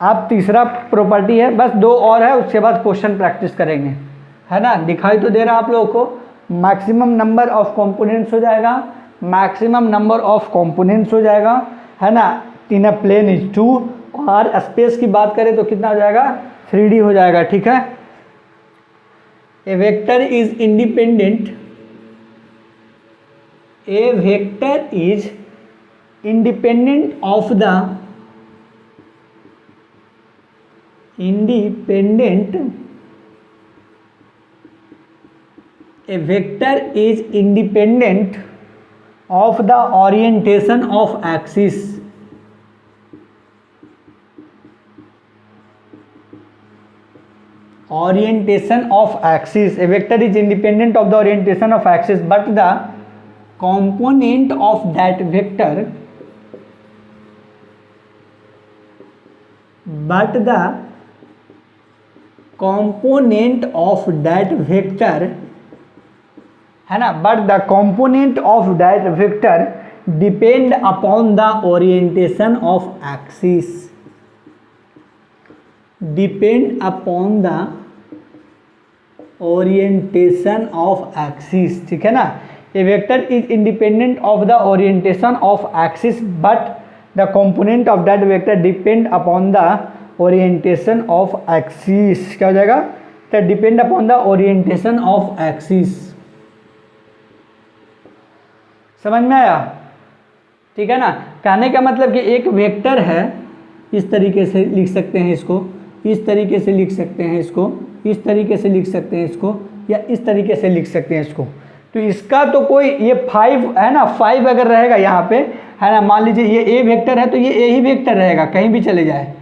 Speaker 1: आप। तीसरा प्रॉपर्टी है, बस 2 और है, उसके बाद क्वेश्चन प्रैक्टिस करेंगे, है ना। दिखाई तो दे रहा आप लोगों को, मैक्सिमम नंबर ऑफ कंपोनेंट्स हो जाएगा, मैक्सिमम नंबर ऑफ कंपोनेंट्स हो जाएगा, है ना, इन अ प्लेन इज 2, और स्पेस की बात करें तो कितना हो जाएगा, 3D हो जाएगा। ठीक है, a vector is independent, a vector is independent of the a vector is independent of the orientation of axis, orientation of axis, a vector is independent of the orientation of axis, but the component of that vector, but the component of that vector, है ना, but the component of that vector depend upon the orientation of axis, depend upon the orientation of axis। ठीक है ना, a vector is independent of the orientation of axis, but the component of that vector depend upon the orientation of axis। क्या हो जाएगा, तो depend upon the orientation of axis। समझ में आया? ठीक है ना, कहने का मतलब कि एक वेक्टर है, इस तरीके से लिख सकते हैं इसको, इस तरीके से लिख सकते हैं इसको, इस तरीके से लिख सकते हैं इसको, या इस तरीके से लिख सकते हैं इसको। तो इसका तो कोई, ये 5 है ना, 5 अगर रहेगा यहाँ पे, है ना, मान लीजिए ये ए वेक्टर है तो ये ए ही वेक्टर रहेगा, कहीं भी चले जाए,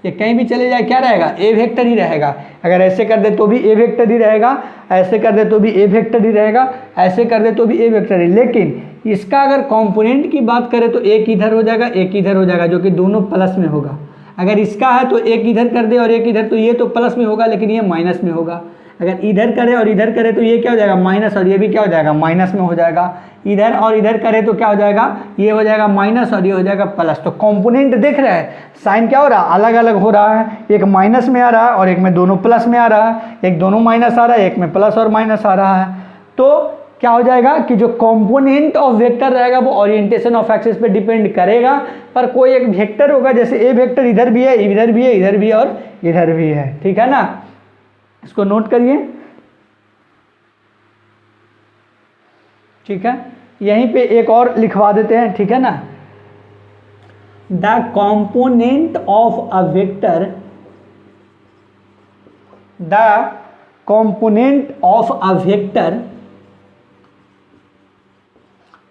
Speaker 1: ये कहीं भी चले जाए क्या रहेगा, ए वेक्टर ही रहेगा। अगर ऐसे कर दे तो भी ए वेक्टर ही रहेगा, ऐसे कर दे तो भी ए वेक्टर ही रहेगा, ऐसे कर दे तो भी ए वेक्टर ही। लेकिन इसका अगर कंपोनेंट की बात करें तो एक इधर हो जाएगा, एक इधर हो जाएगा, जो कि दोनों प्लस में होगा। अगर इसका है तो एक इधर कर दे और एक इधर, तो ये तो प्लस में होगा लेकिन ये माइनस में होगा। अगर इधर करे और इधर करे तो ये क्या हो जाएगा, माइनस, और ये भी क्या हो जाएगा, माइनस में हो जाएगा। इधर और इधर करे तो क्या हो जाएगा, ये हो जाएगा माइनस और ये हो जाएगा प्लस। तो कंपोनेंट देख रहे हैं, साइन क्या हो रहा है, अलग अलग हो रहा है, एक माइनस में आ रहा है और एक में दोनों प्लस में आ रहा है, एक दोनों माइनस आ रहा है, एक में प्लस और माइनस आ रहा है। तो क्या हो जाएगा कि जो कंपोनेंट ऑफ वेक्टर रहेगा वो ओरिएंटेशन ऑफ एक्सिस पे डिपेंड करेगा, पर कोई एक वेक्टर होगा, जैसे ए वेक्टर इधर भी है, इधर भी है, इधर भी है और इधर भी है। ठीक है ना, इसको नोट करिए। ठीक है, यहीं पे एक और लिखवा देते हैं। ठीक है ना, the component of a vector, the component of a vector,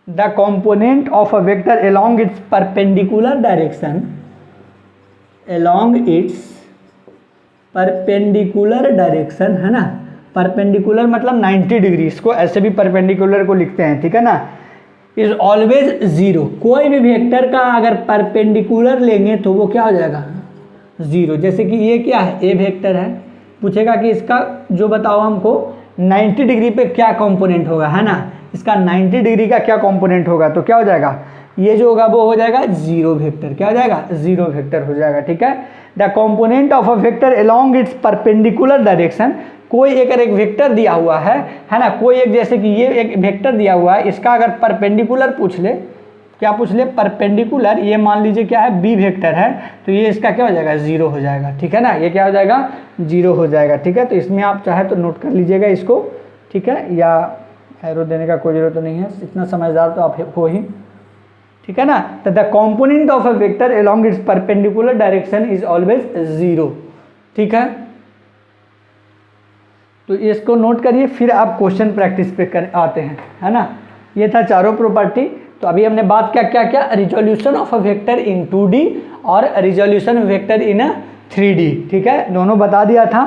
Speaker 1: the component of a vector along its perpendicular direction, along its perpendicular direction, है ना, परपेंडिकुलर मतलब 90 डिग्री, इसको ऐसे भी परपेंडिकुलर को लिखते हैं। ठीक है ना, इज ऑलवेज 0। कोई भी वेक्टर का अगर परपेंडिकुलर लेंगे तो वो क्या हो जाएगा, 0। जैसे कि ये क्या है, ए वेक्टर है, पूछेगा कि इसका जो बताओ हमको 90 डिग्री पे क्या कंपोनेंट होगा, है ना, इसका 90 डिग्री का क्या कंपोनेंट होगा, तो क्या हो जाएगा, ये जो होगा वो हो जाएगा 0 वेक्टर। क्या हो जाएगा, 0 वेक्टर हो जाएगा। ठीक है, the component of a vector along it's perpendicular direction, कोई एक वेक्टर दिया हुआ है ना, कोई एक, जैसे कि ये एक वेक्टर दिया हुआ है, इसका अगर परपेंडिकुलर पूछ ले, क्या पूछ ले, परपेंडिकुलर, ये मान लीजिए क्या है, बी वेक्टर है, तो ये इसका क्या हो जाएगा, 0 हो जाएगा। ठीक है ना, ये क्या हो जाएगा, 0 हो जाएगा। ठीक है, तो इसमें आप चाहे तो नोट कर लीजिएगा इसको। ठीक है, या एरो देने का कोई जरूरत तो नहीं है, इतना समझदार तो आप हो ही। ठीक है ना, तो the component of a vector along it's perpendicular direction is always 0। ठीक है, तो इसको नोट करिए, फिर आप क्वेश्चन प्रैक्टिस पे आते हैं, है ना। ये था चारों प्रॉपर्टी। तो अभी हमने बात क्या resolution of a vector in 2D और रिजोल्यूशन वेक्टर इन 3D। ठीक है, दोनों बता दिया था।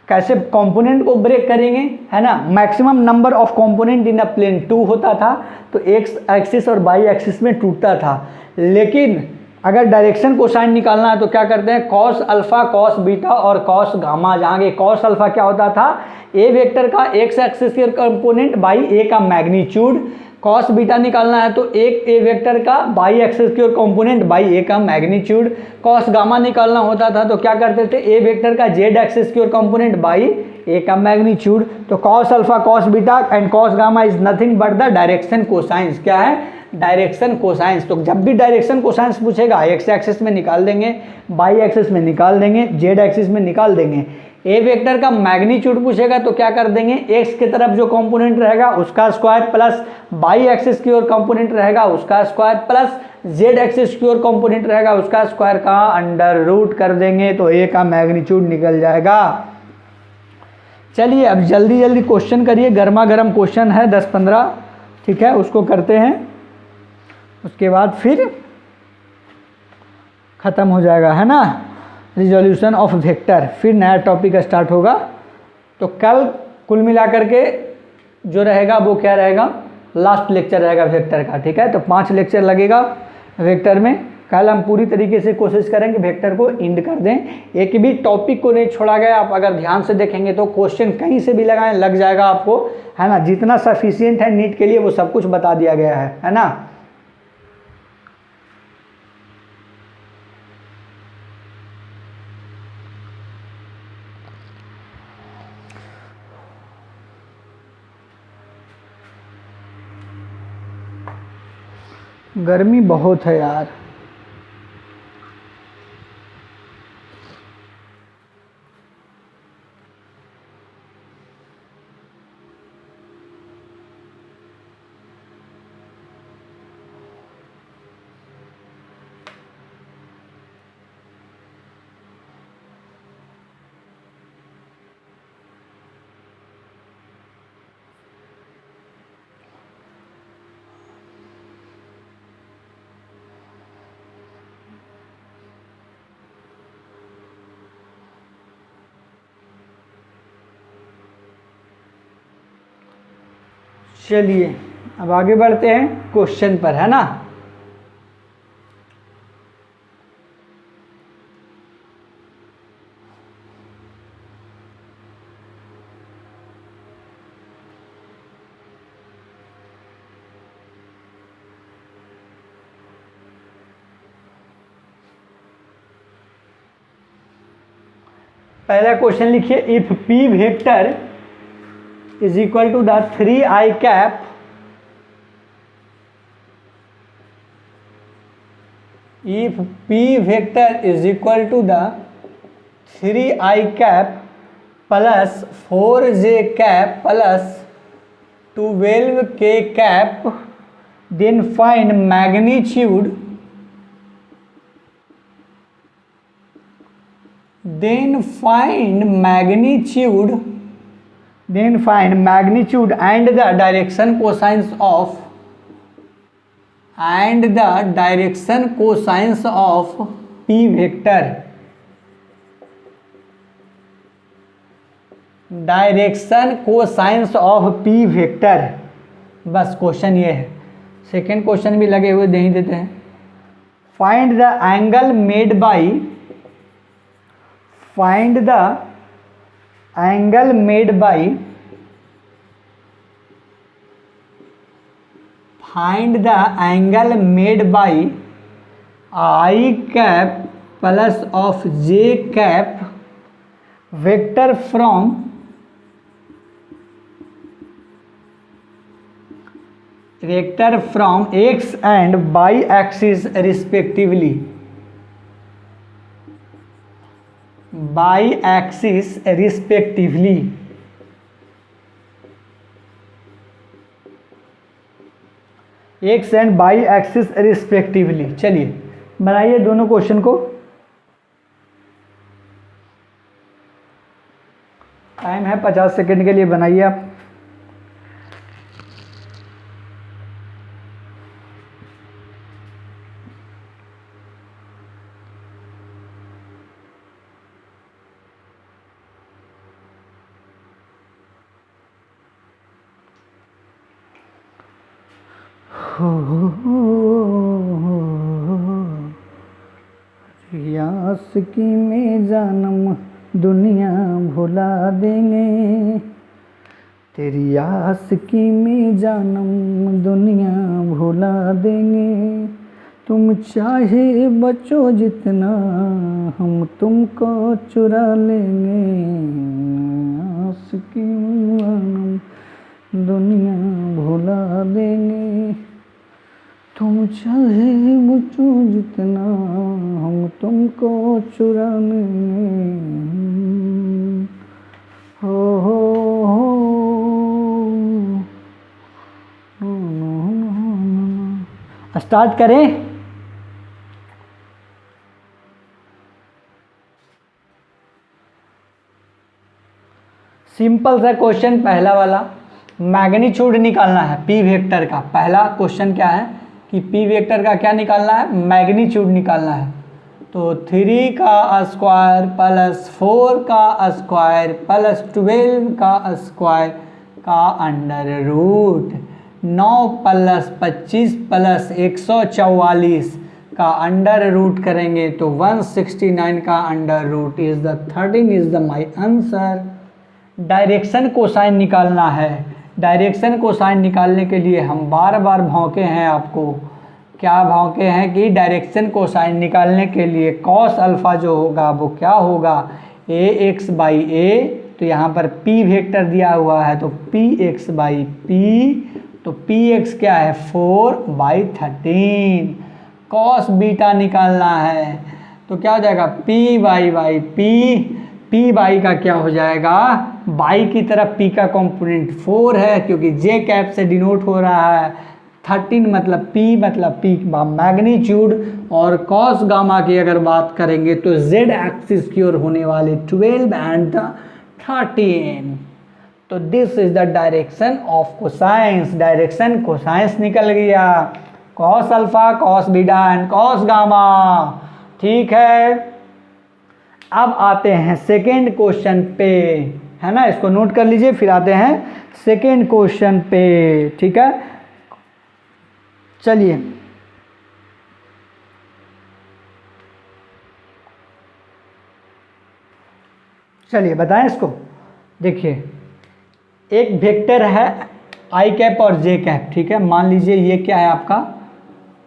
Speaker 1: कैसे कंपोनेंट को ब्रेक करेंगे, है ना। Maximum number of component in a plane 2 होता था, तो एक्स एक्सिस और वाई एक्सिस में टूटता था। लेकिन अगर डायरेक्शन कोसाइन निकालना है तो क्या करते हैं, कॉस अल्फा, कॉस बीटा और कॉस गामा। जहाँ के कॉस अल्फा क्या होता था, ए वेक्टर का एक्स एक्सिस के कंपोनेंट बाई ए का मैग्नीट्यूड। कॉस बीटा निकालना है तो एक ए वेक्टर का बाई एक्सिस की ओर कंपोनेंट बाई ए का मैग्नीट्यूड। कॉस गामा निकालना होता था तो क्या करते थे, ए वेक्टर का जेड एक्सिस की ओर कंपोनेंट बाई ए का मैग्नीट्यूड। तो cos alpha, cos beta and cos gamma is nothing but the direction cosines. क्या है, डायरेक्शन कोसाइंस। तो जब भी डायरेक्शन कोसाइंस पूछेगा एक्स एक्सिस में निकाल देंगे, बाई एक्सिस में निकाल देंगे, जेड एक्सिस में निकाल देंगे। ए वेक्टर का मैग्नीट्यूड पूछेगा तो क्या कर देंगे, एक्स की तरफ जो कंपोनेंट रहेगा उसका स्क्वायर प्लस बाई एक्सिस की ओर कंपोनेंट रहेगा उसका स्क्वायर प्लस जेड एक्सिस की ओर कंपोनेंट रहेगा उसका स्क्वायर का अंडर रूट कर देंगे, तो ए का मैग्नीट्यूड निकल जाएगा। चलिए अब जल्दी जल्दी क्वेश्चन करिए, गर्मा गर्म क्वेश्चन है 10-15, ठीक है, उसको करते हैं, उसके बाद फिर ख़त्म हो जाएगा, है ना, रिजोल्यूशन ऑफ वेक्टर। फिर नया टॉपिक स्टार्ट होगा। तो कल कुल मिलाकर के जो रहेगा वो क्या रहेगा, लास्ट लेक्चर रहेगा वेक्टर का, ठीक है। तो 5 लेक्चर लगेगा वेक्टर में। कल हम पूरी तरीके से कोशिश करेंगे वेक्टर को एंड कर दें, एक भी टॉपिक को नहीं छोड़ा गया। आप अगर ध्यान से देखेंगे तो क्वेश्चन कहीं से भी लगाएं लग जाएगा आपको, है ना। जितना सफिशियंट है नीट के लिए वो सब कुछ बता दिया गया है ना। गर्मी बहुत है यार। चलिए अब आगे बढ़ते हैं क्वेश्चन पर, है ना। पहला क्वेश्चन लिखिए, if P vector is equal to the 3i cap if p vector is equal to the 3i cap plus 4j cap plus 12k cap, then find magnitude, then find magnitude and the direction cosines of p vector, direction cosines of p vector. बस क्वेश्चन ये है। सेकेंड क्वेश्चन भी लगे हुए दे ही देते हैं। Find the angle made by I cap plus of j cap vector from x and y axis respectively, x and by axis respectively. चलिए बनाइए दोनों क्वेश्चन को। टाइम है 50 सेकंड के लिए, बनाइए आप। आशिकी में जानम दुनिया भुला देंगे, तेरी आशिकी में जानम दुनिया भुला देंगे, तुम चाहे बचो जितना हम तुमको चुरा लेंगे, आशिकी में जानम दुनिया भुला देंगे, तुम चाहे बचो जितना हम तुमको चुरा लेंगे। हो स्टार्ट करें। सिंपल सा क्वेश्चन पहला वाला, मैग्नीट्यूड निकालना है पी वेक्टर का। पहला क्वेश्चन क्या है कि पी वेक्टर का क्या निकालना है, मैग्नीट्यूड निकालना है। तो 3 का स्क्वायर प्लस 4 का स्क्वायर प्लस 12 का स्क्वायर का अंडर रूट, 9 प्लस 25 प्लस 144 का अंडर रूट करेंगे तो 169 का under root is the 13 is the my answer. Direction cosine निकालना है। डायरेक्शन कोसाइन निकालने के लिए हम बार बार भौंके हैं आपको, क्या भौंके हैं कि डायरेक्शन कोसाइन निकालने के लिए कॉस अल्फ़ा जो होगा वो क्या होगा, ए एक्स बाई ए, तो यहाँ पर पी वेक्टर दिया हुआ है तो पी एक्स बाई पी, तो पी एक्स क्या है 4/13। कॉस बीटा निकालना है तो क्या हो जाएगा P by P, P by का क्या हो जाएगा, बाई की तरफ पी का कंपोनेंट 4 है क्योंकि जे कैप से डिनोट हो रहा है, 13 मतलब पी मैग्नीट्यूड, और कॉस गामा की अगर बात करेंगे तो जेड एक्सिस की ओर होने वाले 12 एंड 13। तो this is the direction of cosines. Direction cosines निकल गया, cos alpha cos beta and cos gamma. ठीक है, अब आते हैं सेकेंड क्वेश्चन पे, है ना, इसको नोट कर लीजिए, फिर आते हैं सेकेंड क्वेश्चन पे। ठीक है, चलिए चलिए बताएं इसको। देखिए एक वेक्टर है आई कैप और जे कैप। ठीक है, मान लीजिए ये क्या है आपका,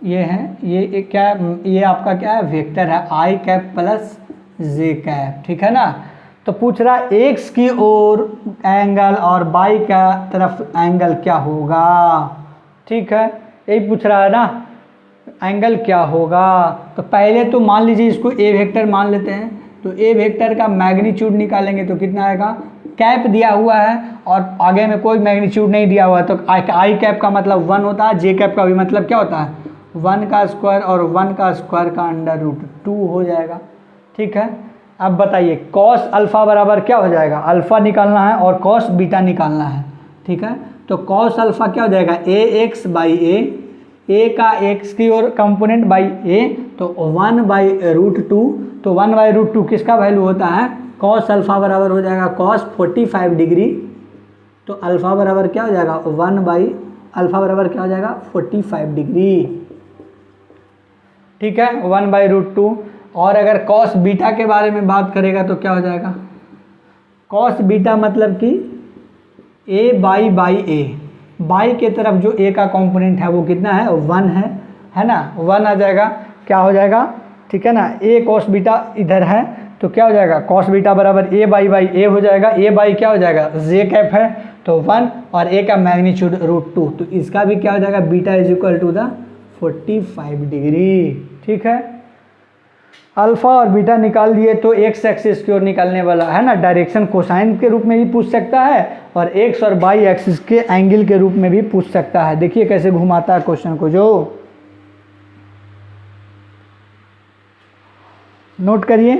Speaker 1: ये है, ये क्या है, ये आपका क्या है, वेक्टर है आई कैप प्लस जे कैप। ठीक है ना, तो पूछ रहा है एक्स की ओर एंगल और बाई का तरफ एंगल क्या होगा। ठीक है, यही पूछ रहा है ना, एंगल क्या होगा। तो पहले तो मान लीजिए इसको ए वेक्टर मान लेते हैं, तो ए वेक्टर का मैग्नीट्यूड निकालेंगे तो कितना आएगा, कैप दिया हुआ है और आगे में कोई मैग्नीट्यूड नहीं दिया हुआ है, तो आई कैप का मतलब 1 होता है, जे कैप का भी मतलब क्या होता है 1 का स्क्वायर, और 1 का स्क्वायर का अंडर रूट 2 हो जाएगा। ठीक है, अब बताइए कॉस अल्फ़ा बराबर क्या हो जाएगा, अल्फ़ा निकालना है और कॉस बीटा निकालना है। ठीक है, तो कॉस अल्फ़ा क्या हो जाएगा ए एक्स बाई ए का एक्स की ओर कंपोनेंट बाई ए, तो 1/√2, तो 1/√2 किसका वैल्यू होता है, कॉस अल्फ़ा बराबर हो जाएगा कॉस 45 डिग्री, तो अल्फ़ा बराबर क्या हो जाएगा अल्फ़ा बराबर क्या हो जाएगा 45 डिग्री। ठीक है, 1/√2। और अगर कॉस बीटा के बारे में बात करेगा तो क्या हो जाएगा, कॉस बीटा मतलब कि ए बाई ए, बाई के तरफ जो ए का कंपोनेंट है वो कितना है 1 है ना, 1 आ जाएगा, क्या हो जाएगा, ठीक है ना, ए कॉस बीटा इधर है तो क्या हो जाएगा कॉस बीटा बराबर ए बाई ए हो जाएगा, ए बाई क्या हो जाएगा जे कैप है तो 1 और ए का मैग्नीट्यूड √2, तो इसका भी क्या हो जाएगा beta is equal to the 45 degree. ठीक है, अल्फ़ा और बीटा निकाल दिए तो एक्स एक्सिस की ओर निकालने वाला है ना, डायरेक्शन कोसाइन के रूप में भी पूछ सकता है और एक्स और वाई एक्सिस के एंगल के रूप में भी पूछ सकता है। देखिए कैसे घुमाता है क्वेश्चन को, जो नोट करिए।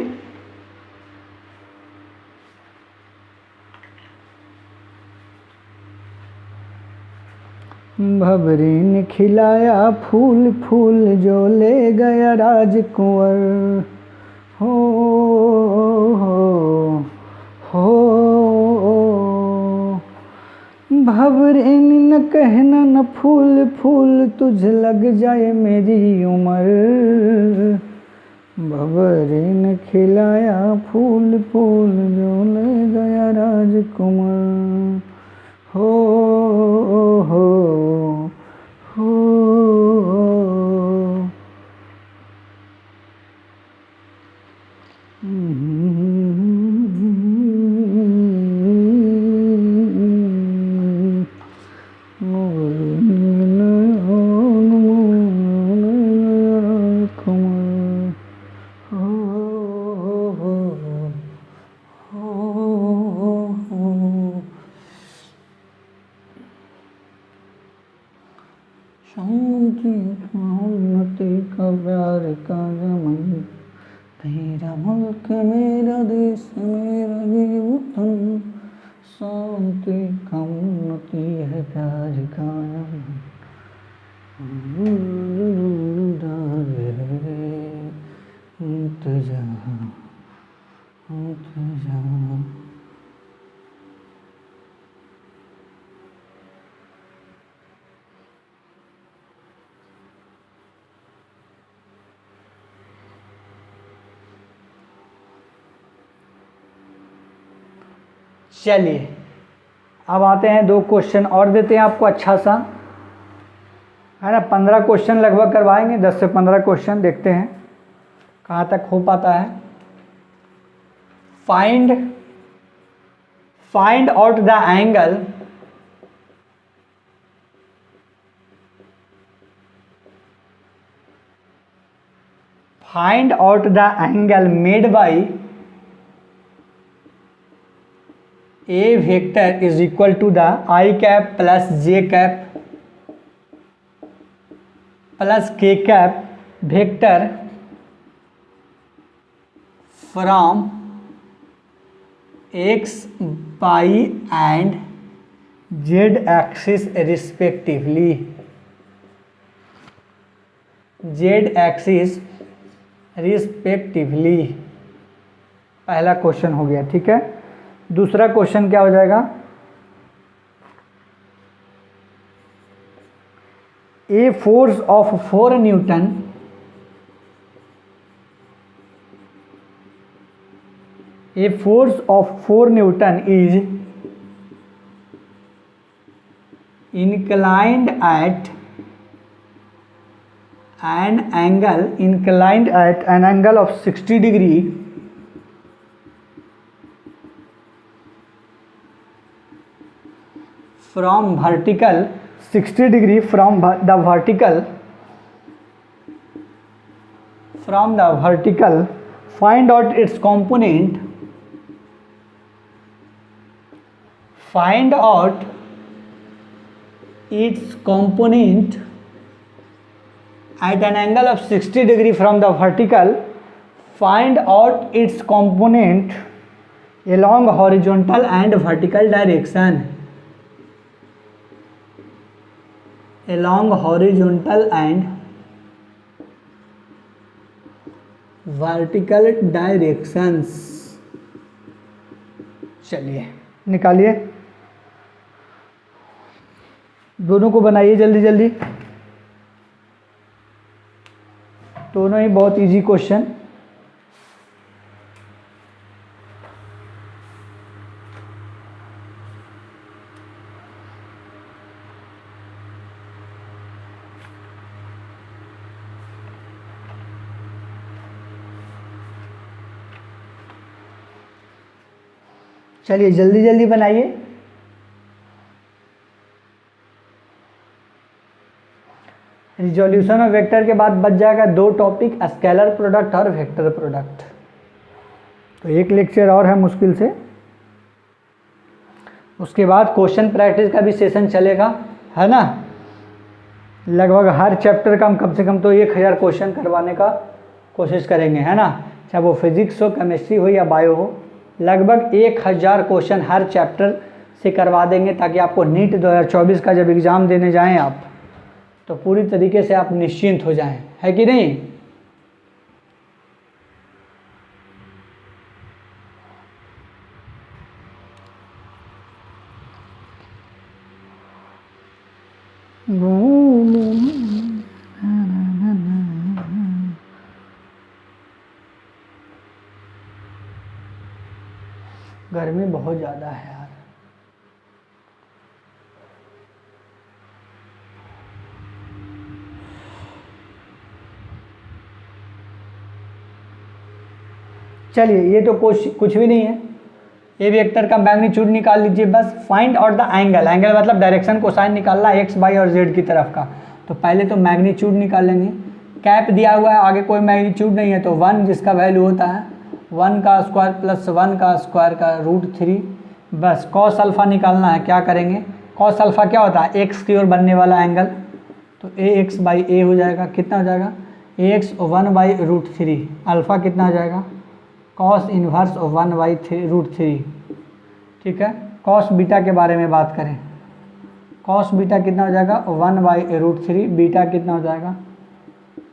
Speaker 1: भंवरी ने खिलाया फूल फूल जो ले गया राजकुंवर, हो हो भंवरे न कहना न फूल फूल तुझ लग जाए मेरी उम्र, भंवरे ने खिलाया फूल फूल जो ले गया राजकुमार। हो हो हो शांति शांति का प्यार का जमन, तेरा मुल्क मेरा देश मेरा ये वतन, शांति का उन्नति है प्यार का यमन। चलिए अब आते हैं, 2 क्वेश्चन और देते हैं आपको अच्छा सा, है ना। 15 क्वेश्चन लगभग करवाएंगे, 10 से 15 क्वेश्चन, देखते हैं कहाँ तक हो पाता है। Find out the angle made by A vector is equal to the I cap plus J cap plus K cap vector from X, Y and Z axis respectively. पहला क्वेश्चन हो गया, ठीक है। दूसरा क्वेश्चन क्या हो जाएगा, a force of 4 Newton is inclined at an angle of 60 degree from vertical, 60 degree from the vertical, find out its component, at an angle of 60 degree from the vertical, find out its component along horizontal and vertical direction. Along horizontal and vertical directions. चलिए निकालिए, दोनों को बनाइए जल्दी जल्दी, दोनों ही बहुत इजी क्वेश्चन। चलिए जल्दी जल्दी बनाइए। रिजोल्यूशन ऑफ वेक्टर के बाद बच जाएगा 2 टॉपिक, स्केलर प्रोडक्ट और वेक्टर प्रोडक्ट। तो 1 लेक्चर और है मुश्किल से, उसके बाद क्वेश्चन प्रैक्टिस का भी सेशन चलेगा, है ना। लगभग हर चैप्टर का हम कम से कम तो 1000 क्वेश्चन करवाने का कोशिश करेंगे, है ना। चाहे वो फिजिक्स हो, केमिस्ट्री हो या बायो हो, लगभग 1000 क्वेश्चन हर चैप्टर से करवा देंगे, ताकि आपको नीट 2024 का जब एग्ज़ाम देने जाएं आप, तो पूरी तरीके से आप निश्चिंत हो जाएं, है कि नहीं। गर्मी बहुत ज़्यादा है यार। चलिए, ये तो कुछ भी नहीं है। ए वेक्टर का मैग्नीट्यूड निकाल लीजिए बस। Find out the angle, angle मतलब डायरेक्शन कोसाइन निकालना एक्स वाई और जेड की तरफ का। तो पहले तो मैग्नीट्यूड निकालेंगे। कैप दिया हुआ है, आगे कोई मैग्नीट्यूड नहीं है, तो 1 जिसका वैल्यू होता है 1 का स्क्वायर प्लस 1 का स्क्वायर का √3। बस कॉस अल्फ़ा निकालना है। क्या करेंगे, कॉस अल्फ़ा क्या होता है, एक्स की ओर बनने वाला एंगल। तो ए एक्स बाई ए हो जाएगा, कितना हो जाएगा, ए एक्स 1 बाई √3। अल्फ़ा कितना हो जाएगा, कॉस इन्वर्स 1 बाई √3। ठीक है। कॉस बीटा के बारे में बात करें, कॉस बीटा कितना हो जाएगा 1 बाई √3। बीटा कितना हो जाएगा,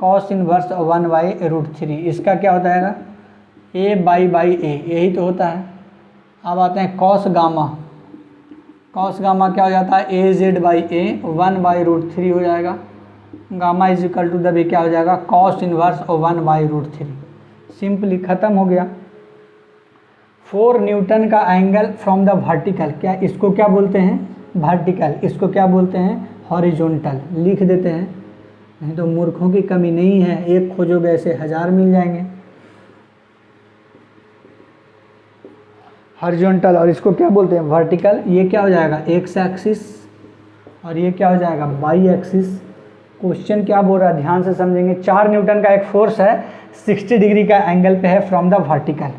Speaker 1: कॉस इन्वर्स 1 बाई √3। इसका क्या हो जाएगा, ए बाई ए, यही तो होता है। अब आते हैं कॉस गामा। कॉस गामा क्या हो जाता है, A Z by A 1 by √3 हो जाएगा। Gamma is equal to the क्या हो जाएगा, कॉस इन्वर्स 1 बाई √3। सिंपली ख़त्म हो गया। 4 न्यूटन का एंगल फ्रॉम द वर्टिकल, क्या इसको क्या बोलते हैं, वर्टिकल। इसको क्या बोलते हैं, हॉरिजॉन्टल। लिख देते हैं, नहीं तो मूर्खों की कमी नहीं है, एक खोजोगे ऐसे 1000 मिल जाएंगे। हॉरिजॉन्टल, और इसको क्या बोलते हैं, वर्टिकल। ये क्या हो जाएगा, एक्स एक्सिस, और ये क्या हो जाएगा, वाई एक्सिस। क्वेश्चन क्या बोल रहा है, ध्यान से समझेंगे। 4 न्यूटन का एक फोर्स है, 60 डिग्री का एंगल पे है फ्रॉम द वर्टिकल।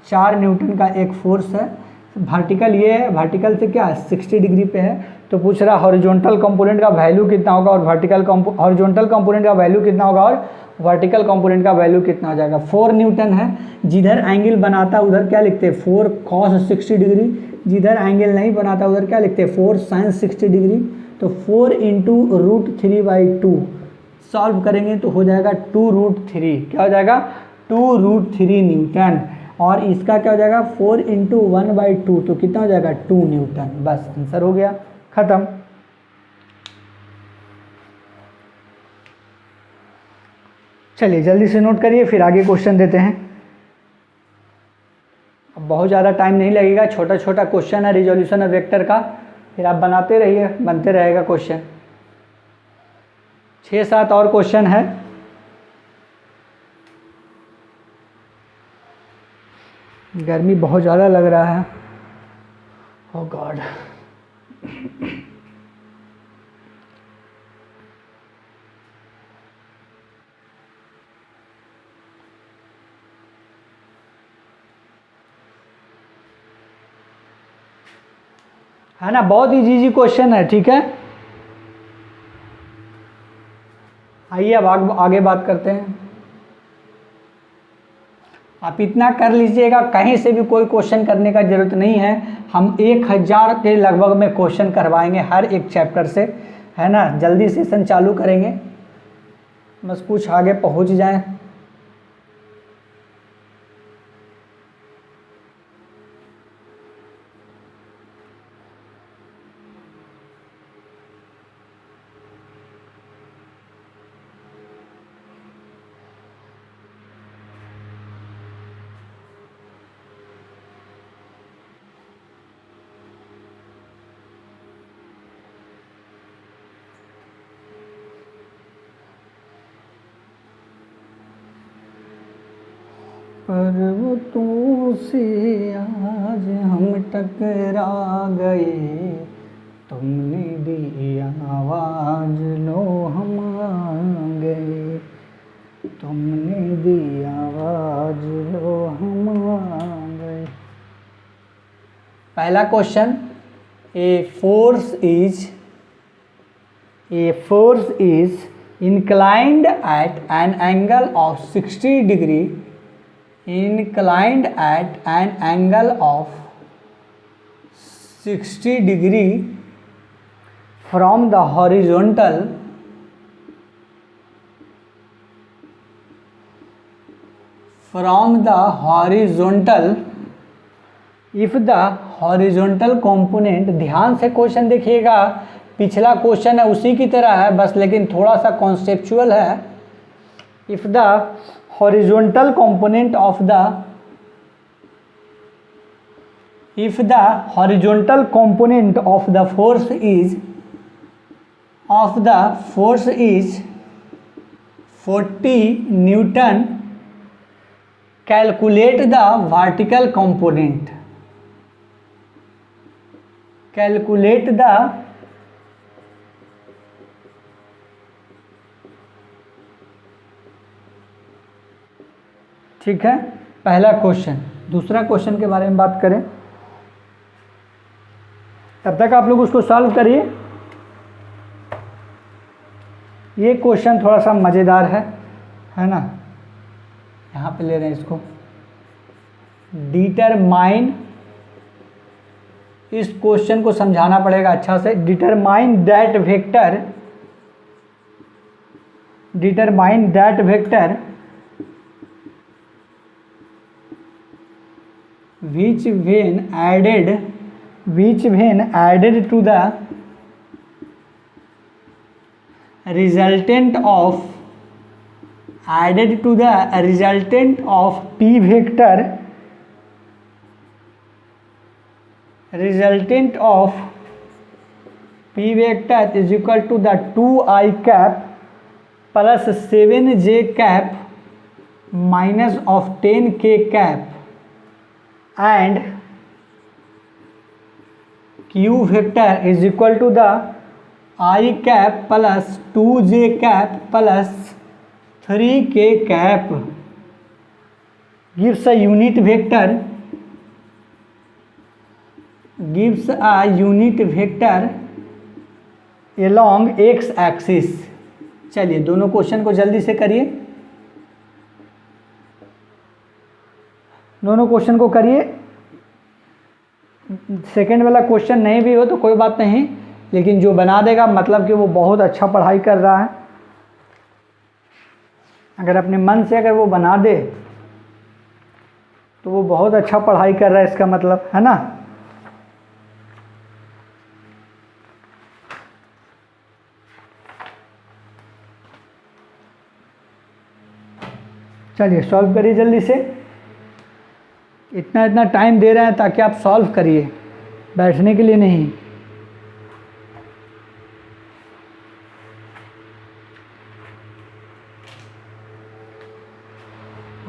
Speaker 1: 4 न्यूटन का एक फोर्स है वर्टिकल, ये है वर्टिकल से क्या है 60 डिग्री पे है। तो पूछ रहा हॉरिजॉन्टल कंपोनेंट का वैल्यू कितना होगा और हॉरिजॉन्टल कंपोनेंट का वैल्यू कितना होगा और वर्टिकल कंपोनेंट का वैल्यू कितना हो जाएगा। 4 न्यूटन है, जिधर एंगल बनाता उधर क्या लिखते हैं 4 cos 60 डिग्री, जिधर एंगल नहीं बनाता उधर क्या लिखते हैं 4 sin 60 डिग्री। तो 4 इंटू √3/2 सॉल्व करेंगे तो हो जाएगा 2√3। क्या हो जाएगा 2√3 न्यूटन। और इसका क्या हो जाएगा 4 इंटू 1/2, तो कितना हो जाएगा 2 न्यूटन। बस आंसर हो गया, खत्म। चलिए जल्दी से नोट करिए, फिर आगे क्वेश्चन देते हैं। अब बहुत ज़्यादा टाइम नहीं लगेगा, छोटा छोटा क्वेश्चन है, रिजोल्यूशन है वेक्टर का, फिर आप बनाते रहिए, बनते रहेगा क्वेश्चन। 6-7 और क्वेश्चन है। गर्मी बहुत ज़्यादा लग रहा है, ओह गॉड। है ना, बहुत इजी क्वेश्चन है, ठीक है। आइए अब आगे बात करते हैं। आप इतना कर लीजिएगा, कहीं से भी कोई क्वेश्चन करने का ज़रूरत नहीं है। हम 1000 के लगभग में क्वेश्चन करवाएंगे हर एक चैप्टर से, है ना। जल्दी सेशन चालू करेंगे, बस कुछ आगे पहुंच जाएं। पर्वतों से आज हम टकरा गए, तुमने दी आवाज लो हम आ गए, तुमने दी आवाज लो हम आ गए। पहला question, a force is inclined at an angle of 60 degree, inclined at an angle of 60 degree from the horizontal, if the horizontal component, ध्यान से क्वेश्चन देखिएगा, पिछला क्वेश्चन है उसी की तरह है बस, लेकिन थोड़ा सा कॉन्सेप्चुअल है। If the horizontal component of the force is 40 Newton, calculate the vertical component. ठीक है, पहला क्वेश्चन। दूसरा क्वेश्चन के बारे में बात करें, तब तक आप लोग उसको सॉल्व करिए। ये क्वेश्चन थोड़ा सा मज़ेदार है ना। यहाँ पे ले रहे हैं इसको, डिटरमाइन, इस क्वेश्चन को समझाना पड़ेगा अच्छा से। Determine that vector which when added to the resultant of p vector is equal to the 2i cap plus 7j cap minus of 10k cap and q vector is equal to the I cap plus 2j cap plus 3k cap gives a unit vector along x axis। चलिए दोनों क्वेश्चन को जल्दी से करिए, दोनों क्वेश्चन को करिए। सेकंड वाला क्वेश्चन नहीं भी हो तो कोई बात नहीं, लेकिन जो बना देगा मतलब कि वो बहुत अच्छा पढ़ाई कर रहा है। अगर अपने मन से अगर वो बना दे तो वो बहुत अच्छा पढ़ाई कर रहा है, इसका मतलब है ना। चलिए सॉल्व करिए जल्दी से, इतना टाइम दे रहे हैं ताकि आप सॉल्व करिए, बैठने के लिए नहीं।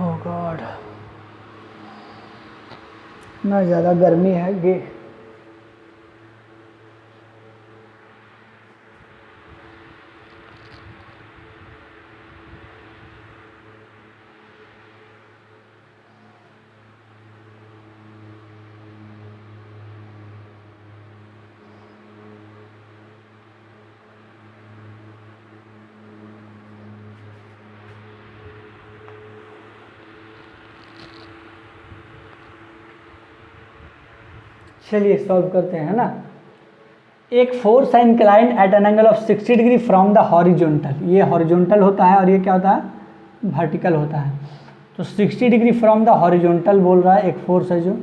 Speaker 1: ओह गॉड, इतना ज़्यादा गर्मी है ये। चलिए सॉल्व करते हैं ना। एक फोर्स है inclined at an angle of 60 degree from the horizontal, ये हॉरिजॉन्टल होता है और ये क्या होता है, वर्टिकल होता है। तो 60 डिग्री फ्रॉम द हॉरिजॉन्टल बोल रहा है, एक फोर्स है जो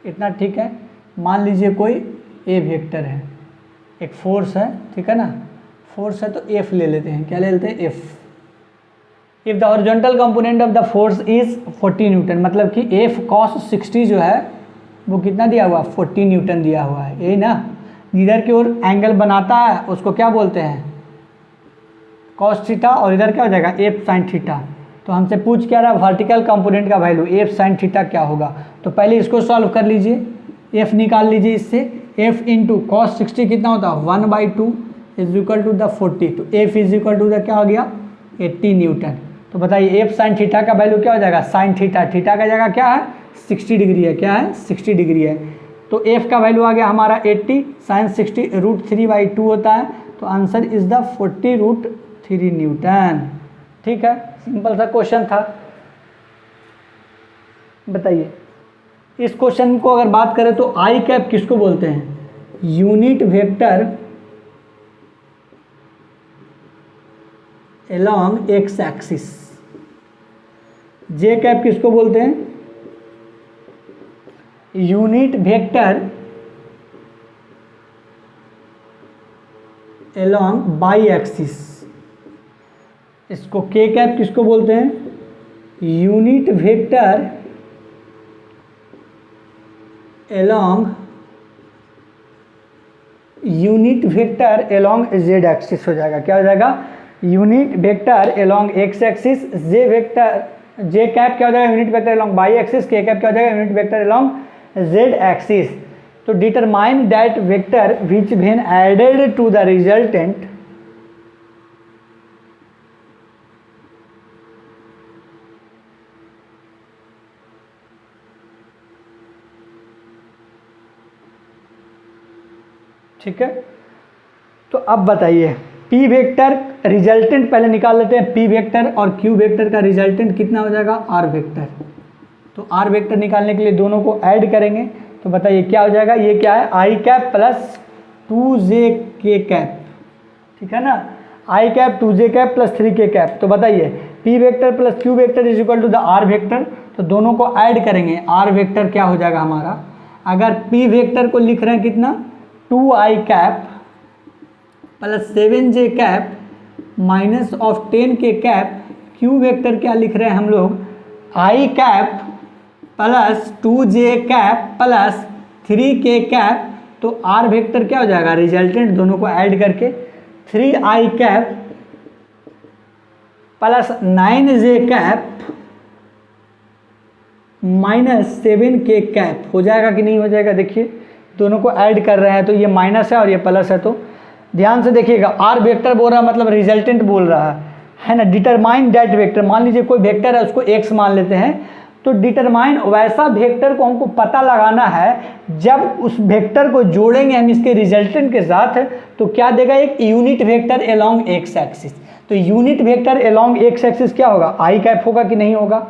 Speaker 1: इतना, ठीक है। मान लीजिए कोई ए वेक्टर है, एक फोर्स है, ठीक है ना, फोर्स है तो एफ ले लेते हैं। क्या ले लेते हैं, F. If the horizontal component of the force is 40 Newton, मतलब कि एफ कॉस 60 जो है वो कितना दिया हुआ, 40 न्यूटन दिया हुआ है, यही ना। इधर की ओर एंगल बनाता है उसको क्या बोलते हैं, कॉस थीटा, और इधर क्या हो जाएगा, एफ साइन थीटा। तो हमसे पूछ क्या रहा, वर्टिकल कंपोनेंट का वैल्यू एफ साइन थीटा क्या होगा। तो पहले इसको सॉल्व कर लीजिए, एफ निकाल लीजिए इससे। एफ इंटू कॉस 60 कितना होता है, 1/2 इज इक्वल टू द 40। तो F is equal to the क्या हो गया, 80 न्यूटन। तो बताइए एफ साइन थीटा का वैल्यू क्या हो जाएगा, साइन थीटा, थीटा का जगह क्या है, 60 डिग्री है, क्या है, 60 डिग्री है। तो एफ का वैल्यू आ गया हमारा 80, साइन 60 √3/2 होता है। तो आंसर इज द 40√3 न्यूटन। ठीक है, सिंपल सा क्वेश्चन था। बताइए इस क्वेश्चन को अगर बात करें तो आई कैप किसको बोलते हैं, unit vector along x axis. J cap किसको बोलते हैं, unit vector along y axis. इसको के कैप किसको बोलते हैं? Unit vector along z axis हो जाएगा। क्या हो जाएगा? Unit vector along x axis, j cap क्या हो जाएगा? Unit vector along y axis, k cap क्या हो जाएगा? Unit vector along z axis. तो determine that vector which when added to the resultant ठीक है। तो अब बताइए पी वेक्टर रिजल्टेंट पहले निकाल लेते हैं। पी वेक्टर और क्यू वेक्टर का रिजल्टेंट कितना हो जाएगा? R vector. तो आर वेक्टर निकालने के लिए दोनों को ऐड करेंगे। तो बताइए क्या हो जाएगा? ये क्या है? आई कैप प्लस 2j के कैप, ठीक है ना? I cap 2j cap plus 3k cap. तो बताइए p vector plus q vector is equal to the r vector. तो दोनों को ऐड करेंगे। आर वेक्टर क्या हो जाएगा हमारा? अगर पी वेक्टर को लिख रहे हैं कितना? 2i cap plus 7j cap minus of 10k cap. Q vector क्या लिख रहे हैं हम लोग? i cap plus 2j cap plus 3k cap. तो r वेक्टर क्या हो जाएगा? रिजल्टेंट दोनों को ऐड करके 3i cap plus 9j cap minus 7k cap हो जाएगा कि नहीं हो जाएगा? देखिए दोनों को ऐड कर रहे हैं तो ये माइनस है और ये प्लस है। तो ध्यान से देखिएगा, आर वेक्टर बोल रहा है मतलब रिजल्टेंट बोल रहा है ना। डिटरमाइन दैट वेक्टर, मान लीजिए कोई वेक्टर है उसको एक्स मान लेते हैं। तो डिटरमाइन वैसा वेक्टर को हमको पता लगाना है जब उस वेक्टर को जोड़ेंगे हम इसके रिजल्टेंट के साथ तो क्या देगा? एक unit vector along x axis. तो unit vector along x axis क्या होगा? आई कैप होगा कि नहीं होगा?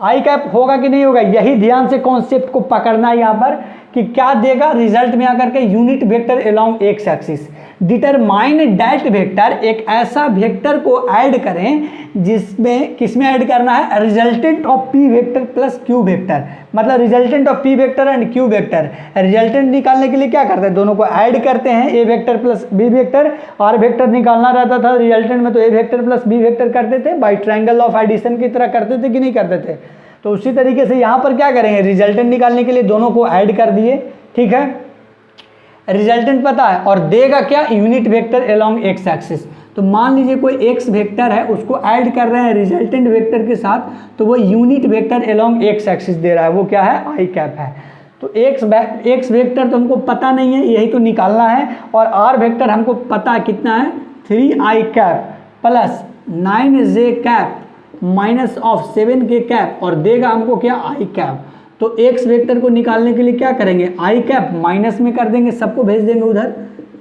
Speaker 1: आई कैप होगा कि नहीं होगा? यही ध्यान से कॉन्सेप्ट को पकड़ना है यहाँ पर कि क्या देगा रिजल्ट में आकर के? Unit vector along x axis. Determine that vector, एक ऐसा वेक्टर को ऐड करें जिसमें किसमें ऐड करना है? Resultant of p vector plus q vector. मतलब resultant of p vector and q vector. Resultant निकालने के लिए क्या करते हैं? दोनों को ऐड करते हैं। ए vector plus B vector. R vector निकालना रहता था रिजल्टेंट में तो a vector plus B vector करते थे, बाई ट्रायंगल ऑफ एडिशन की तरह करते थे कि नहीं करते थे? तो उसी तरीके से यहाँ पर क्या करेंगे? रिजल्टेंट निकालने के लिए दोनों को ऐड कर दिए, ठीक है। रिजल्टेंट पता है और देगा क्या? Unit vector along x axis. तो मान लीजिए कोई एक्स वेक्टर है उसको ऐड कर रहे हैं रिजल्टेंट वेक्टर के साथ तो वो unit vector along x axis दे रहा है। वो क्या है? आई कैप है। तो एक्स वेक्टर तो हमको पता नहीं है, यही तो निकालना है। और आर वेक्टर हमको पता है कितना है? 3i cap plus 9j cap minus of 7k cap और देगा हमको क्या? आई कैप। तो एक्स वेक्टर को निकालने के लिए क्या करेंगे? आई कैप माइनस में कर देंगे, सबको भेज देंगे उधर।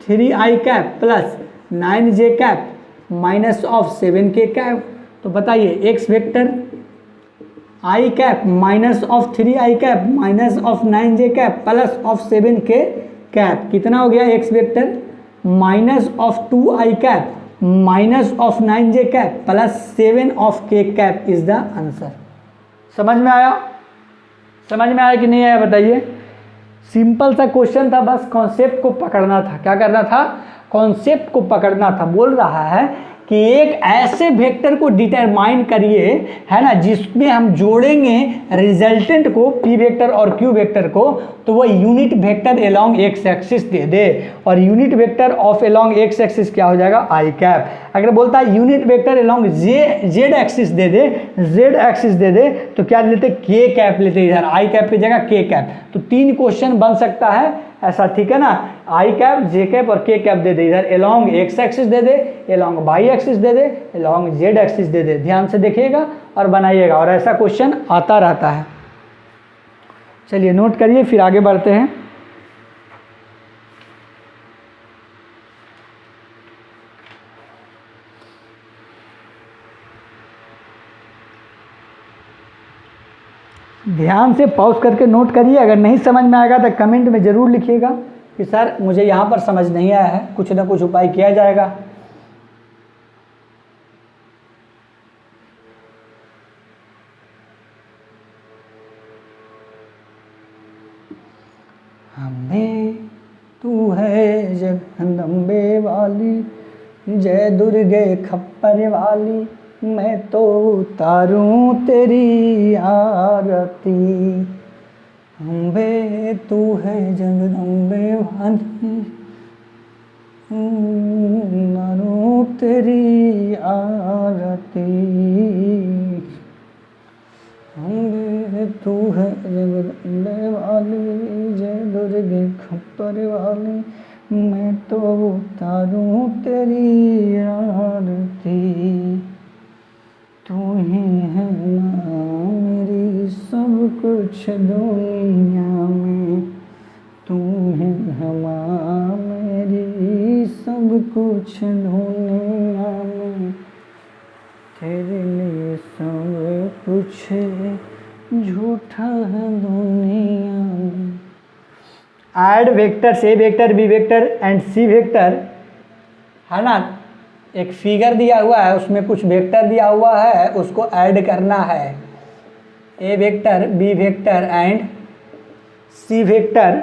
Speaker 1: 3i cap plus 9j cap minus of 7k cap. तो बताइए x vector I cap minus of 3i cap minus of 9j cap plus of 7k cap कितना हो गया? X vector minus of 2i cap minus of 9j cap plus 7 of k cap is the answer. समझ में आया? समझ में आया कि नहीं आया बताइए? सिंपल सा क्वेश्चन था, बस कॉन्सेप्ट को पकड़ना था। क्या करना था? कॉन्सेप्ट को पकड़ना था। बोल रहा है कि एक ऐसे वेक्टर को डिटरमाइन करिए, है ना, जिसमें हम जोड़ेंगे रिजल्टेंट को पी वेक्टर और क्यू वेक्टर को तो वो unit vector along x axis दे दे। और unit vector of along x axis क्या हो जाएगा? I cap. अगर बोलता है unit vector along z axis दे दे, जेड एक्सिस दे दे तो क्या लेते? के कैप लेते। इधर आई कैप की जगह के कैप। तो 3 क्वेश्चन बन सकता है ऐसा, ठीक है ना। आई कैप, जे कैप और के कैप दे दे। इधर एलॉन्ग एक्स एक्सिस दे दे, एलॉन्ग वाई एक्सिस दे दे, एलॉन्ग जेड एक्सिस दे दे। ध्यान से देखिएगा और बनाइएगा, और ऐसा क्वेश्चन आता रहता है। चलिए नोट करिए, फिर आगे बढ़ते हैं। ध्यान से पॉज करके नोट करिए। अगर नहीं समझ में आएगा तो कमेंट में ज़रूर लिखिएगा कि सर मुझे यहाँ पर समझ नहीं आया है, कुछ ना कुछ उपाय किया जाएगा। हमें तू है जगदम्बे वाली, जय दुर्गे खप्पर वाली, मैं तो उतारूं तेरी आरती। अम्बे तू है जगदम्बे वाली, उतारूं तेरी आरती। अम्बे तू है जगदम्बे वाली, जय दुर्गे खप्पर वाली, मैं तो उतारूं तेरी आरती। तू ही है माँ मेरी सब कुछ दुनिया में, तू ही है माँ मेरी सब कुछ दुनिया में, तेरे लिए सब कुछ झूठा है दुनिया में। Add vectors A vector, B vector and C vector है ना, एक फिगर दिया हुआ है, उसमें कुछ वेक्टर दिया हुआ है, उसको ऐड करना है। A vector, B vector and C vector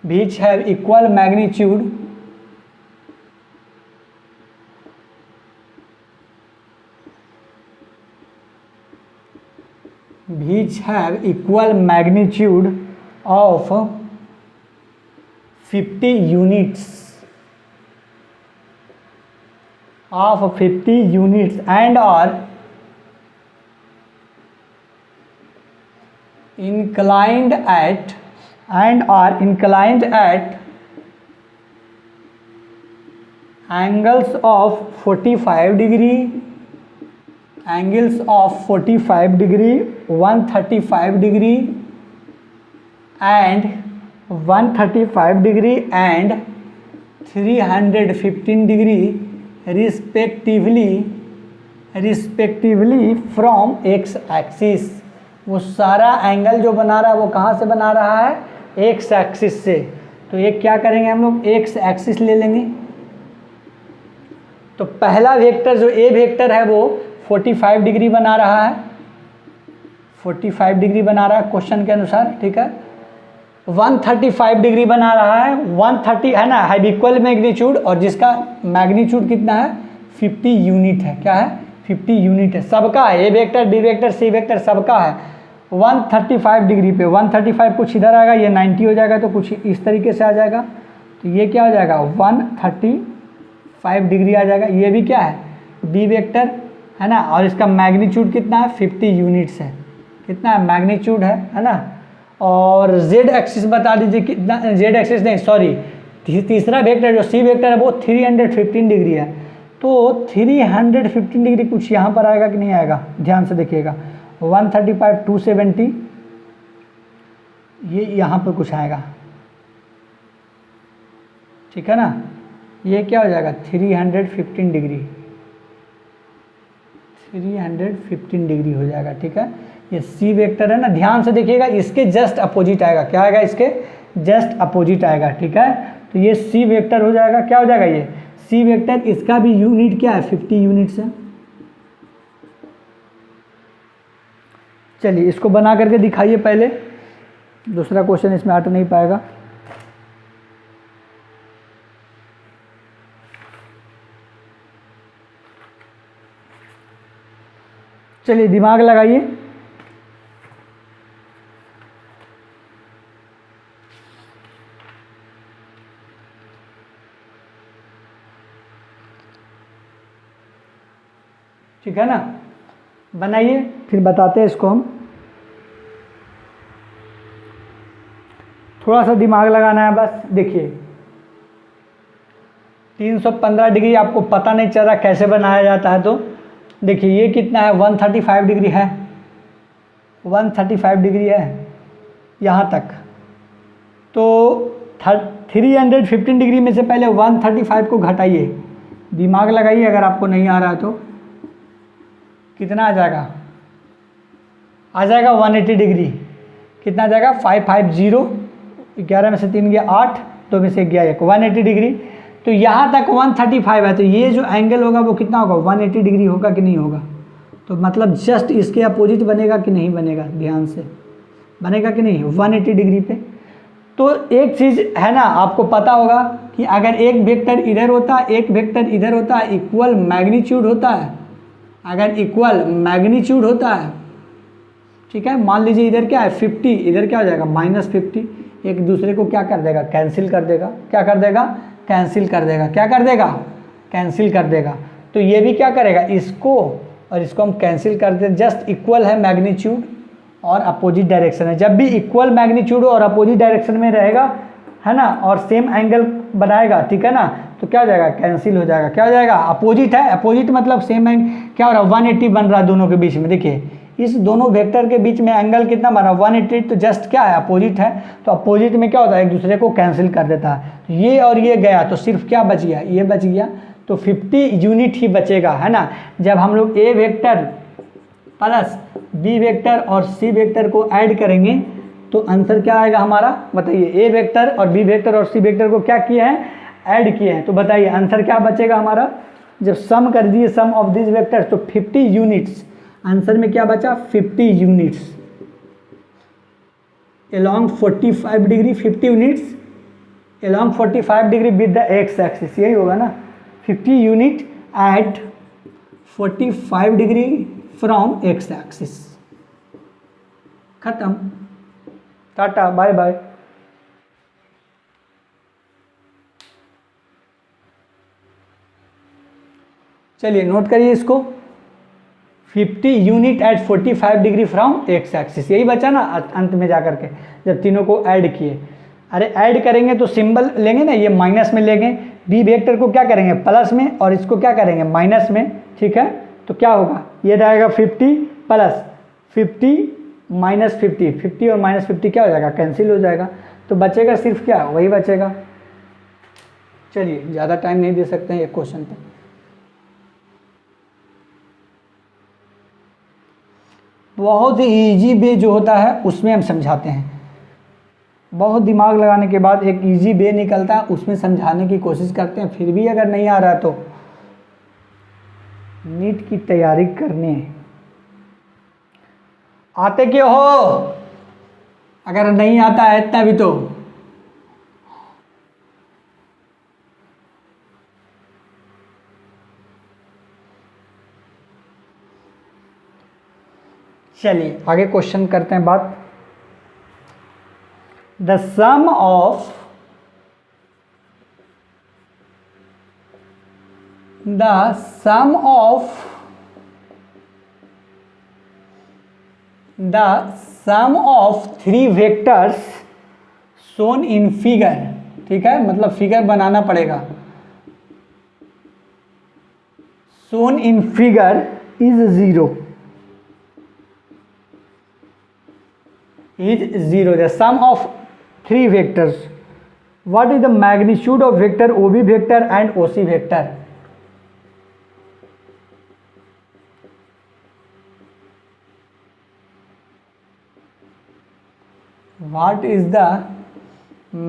Speaker 1: which have equal magnitude, which have equal magnitude of 50 units, of 50 units and are inclined at angles of 45 degree, angles of 45 degree, 135 degree and 135 degree and 315 degree respectively from x axis। वो सारा एंगल जो बना रहा है वो कहाँ से बना रहा है, एक्स एक्सिस से। तो ये क्या करेंगे हम लोग, एक्स एक्सिस ले लेंगे। तो पहला वेक्टर जो ए वेक्टर है वो 45 डिग्री बना रहा है, 45 डिग्री बना रहा है क्वेश्चन के अनुसार, ठीक है। 135 डिग्री बना रहा है, 130 है ना, हैव इक्वल मैग्नीट्यूड, और जिसका मैग्नीट्यूड कितना है 50 यूनिट है। क्या है, 50 यूनिट है, सबका है, a vector B vector c vector सबका है। 135 डिग्री पे 135 कुछ इधर आएगा, ये 90 हो जाएगा, तो कुछ इस तरीके से आ जाएगा। तो ये क्या हो जाएगा 135 डिग्री आ जाएगा। ये भी क्या है, बी वेक्टर है ना, और इसका मैग्नीट्यूड कितना है 50 यूनिट्स है। कितना है मैग्नीट्यूड है ना। और जेड एक्सिस बता दीजिए कितना, जेड एक्सिस नहीं सॉरी, तीसरा वेक्टर जो सी वेक्टर है वो 315 डिग्री है। तो 315 डिग्री कुछ यहाँ पर आएगा कि नहीं आएगा, ध्यान से देखिएगा। 135 270 ये यहाँ पर कुछ आएगा, ठीक है ना। ये क्या हो जाएगा 315 डिग्री, 315 डिग्री हो जाएगा, ठीक है। ये सी वेक्टर है ना, ध्यान से देखिएगा, इसके जस्ट अपोजिट आएगा। क्या आएगा, इसके जस्ट अपोजिट आएगा, ठीक है। तो ये सी वेक्टर हो जाएगा, क्या हो जाएगा ये सी वेक्टर, इसका भी यूनिट क्या है 50 यूनिट्स है। चलिए इसको बना करके दिखाइए पहले, दूसरा क्वेश्चन इसमें हट नहीं पाएगा। चलिए दिमाग लगाइए। ठीक है ना, बनाइए फिर बताते हैं इसको हम। थोड़ा सा दिमाग लगाना है बस। देखिए 315 डिग्री आपको पता नहीं चल रहा कैसे बनाया जाता है, तो देखिए ये कितना है 135 डिग्री है, 135 डिग्री है यहाँ तक। तो 315 डिग्री में से पहले 135 को घटाइए, दिमाग लगाइए, अगर आपको नहीं आ रहा है तो कितना आ जाएगा, आ जाएगा 180 डिग्री। कितना आ जाएगा 550, 11 में से 3 गया 8, 2 में से 1 गया 1, 180 डिग्री। तो यहाँ तक 135 है, तो ये जो एंगल होगा वो कितना होगा 180 डिग्री होगा कि नहीं होगा। तो मतलब जस्ट इसके अपोजिट बनेगा कि नहीं बनेगा, ध्यान से बनेगा कि नहीं 180 डिग्री पे। तो एक चीज़ है ना, आपको पता होगा कि अगर एक वेक्टर इधर होता है, एक वेक्टर इधर होता है, इक्वल मैग्नीट्यूड होता है। अगर इक्वल मैग्नीट्यूड होता है, ठीक है, मान लीजिए इधर क्या है 50, इधर क्या हो जाएगा -50, एक दूसरे को क्या कर देगा, कैंसिल कर देगा। क्या कर देगा, कैंसिल कर देगा। क्या कर देगा, कैंसिल कर देगा। तो ये भी क्या करेगा, इसको और इसको हम कैंसिल कर दें। जस्ट इक्वल है मैग्नीट्यूड और अपोजिट डायरेक्शन है। जब भी इक्वल मैग्नीट्यूड और अपोजिट डायरेक्शन में रहेगा, है ना, और सेम एंगल बनाएगा, ठीक है ना, तो क्या हो जाएगा, कैंसिल हो जाएगा। क्या हो जाएगा, अपोजिट है, अपोजिट मतलब सेम एंगल। क्या हो रहा है, 180 बन रहा है दोनों के बीच में। देखिए इस दोनों वेक्टर के बीच में एंगल कितना बना, 180। तो जस्ट क्या है, अपोजिट है। तो अपोजिट में क्या होता है, एक दूसरे को कैंसिल कर देता है। तो ये और ये गया तो सिर्फ क्या बच गया, ये बच गया। तो 50 यूनिट ही बचेगा, है ना। जब हम लोग ए वेक्टर प्लस बी वेक्टर और सी वेक्टर को ऐड करेंगे तो आंसर क्या आएगा हमारा, बताइए। ए वेक्टर और बी वेक्टर और सी वेक्टर को क्या किए हैं, ऐड किए हैं। तो बताइए आंसर क्या बचेगा हमारा। जब सम कर दिए सम ऑफ दिस वेक्टर तो 50 यूनिट्स, आंसर में क्या बचा, 50 units along 45 degree, 50 units along 45 degree with the X axis, यही होगा ना। 50 unit at 45 degree from X axis. खत्म, टाटा बाय बाय। चलिए नोट करिए इसको, 50 unit at 45 degree from X axis, यही बचा ना अंत में जाकर के जब तीनों को ऐड किए। अरे ऐड करेंगे तो सिंबल लेंगे ना, ये माइनस में लेंगे, बी वेक्टर को क्या करेंगे प्लस में और इसको क्या करेंगे माइनस में, ठीक है। तो क्या होगा, ये रहेगा 50 प्लस 50 माइनस 50, 50 और माइनस 50 क्या हो जाएगा, कैंसिल हो जाएगा। तो बचेगा सिर्फ क्या, वही बचेगा। चलिए ज़्यादा टाइम नहीं दे सकते हैं एक क्वेश्चन पे। बहुत ही ईजी वे जो होता है उसमें हम समझाते हैं। बहुत दिमाग लगाने के बाद एक इजी वे निकलता है, उसमें समझाने की कोशिश करते हैं। फिर भी अगर नहीं आ रहा तो नीट की तैयारी करनी है। आते क्यों हो, अगर नहीं आता है इतना भी तो। चलिए आगे क्वेश्चन करते हैं बात। The sum of three vectors shown in figure, ठीक है, मतलब फिगर बनाना पड़ेगा। Shown in figure is zero, the sum of three vectors. What is the magnitude of vector OB vector and OC vector? What is the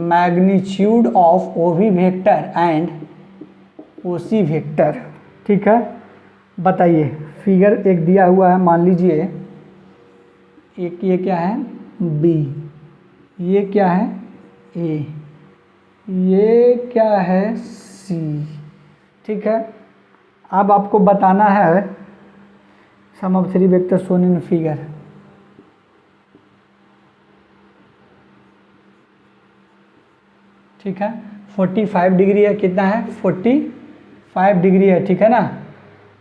Speaker 1: magnitude of OB vector and OC vector? ठीक है, बताइए। फिगर एक दिया हुआ है, मान लीजिए एक ये क्या है बी, ये क्या है ए, ये क्या है सी, ठीक है। अब आपको बताना है sum of three vector shown in figure. ठीक है, 45 डिग्री है, कितना है 45 डिग्री है, ठीक है ना।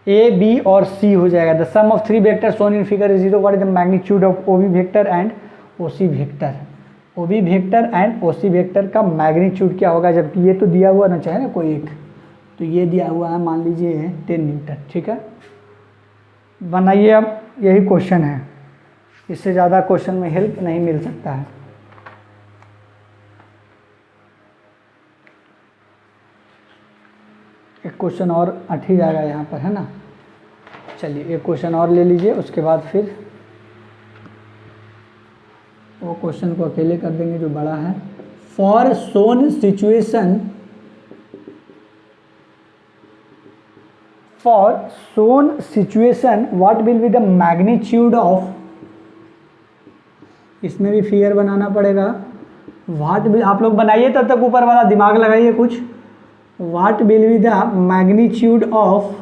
Speaker 1: ए बी और सी हो जाएगा। The sum of three vector shown in figure is zero. What is the magnitude of OB vector and OC vector. OB vector and OC vector का मैग्नीट्यूड क्या होगा, जबकि ये तो दिया हुआ ना चाहे ना कोई एक, तो ये दिया हुआ है मान लीजिए 10 न्यूटन, ठीक है। बनाइए, अब यही क्वेश्चन है, इससे ज़्यादा क्वेश्चन में हेल्प नहीं मिल सकता है। एक क्वेश्चन और अट ही जाएगा यहाँ पर, है ना। चलिए एक क्वेश्चन और ले लीजिए, उसके बाद फिर वो क्वेश्चन को अकेले कर देंगे जो बड़ा है। For shown situation what will be the magnitude of, इसमें भी फिगर बनाना पड़ेगा। व्हाट विल, आप लोग बनाइए तब तक ऊपर वाला दिमाग लगाइए कुछ। What will be the magnitude of,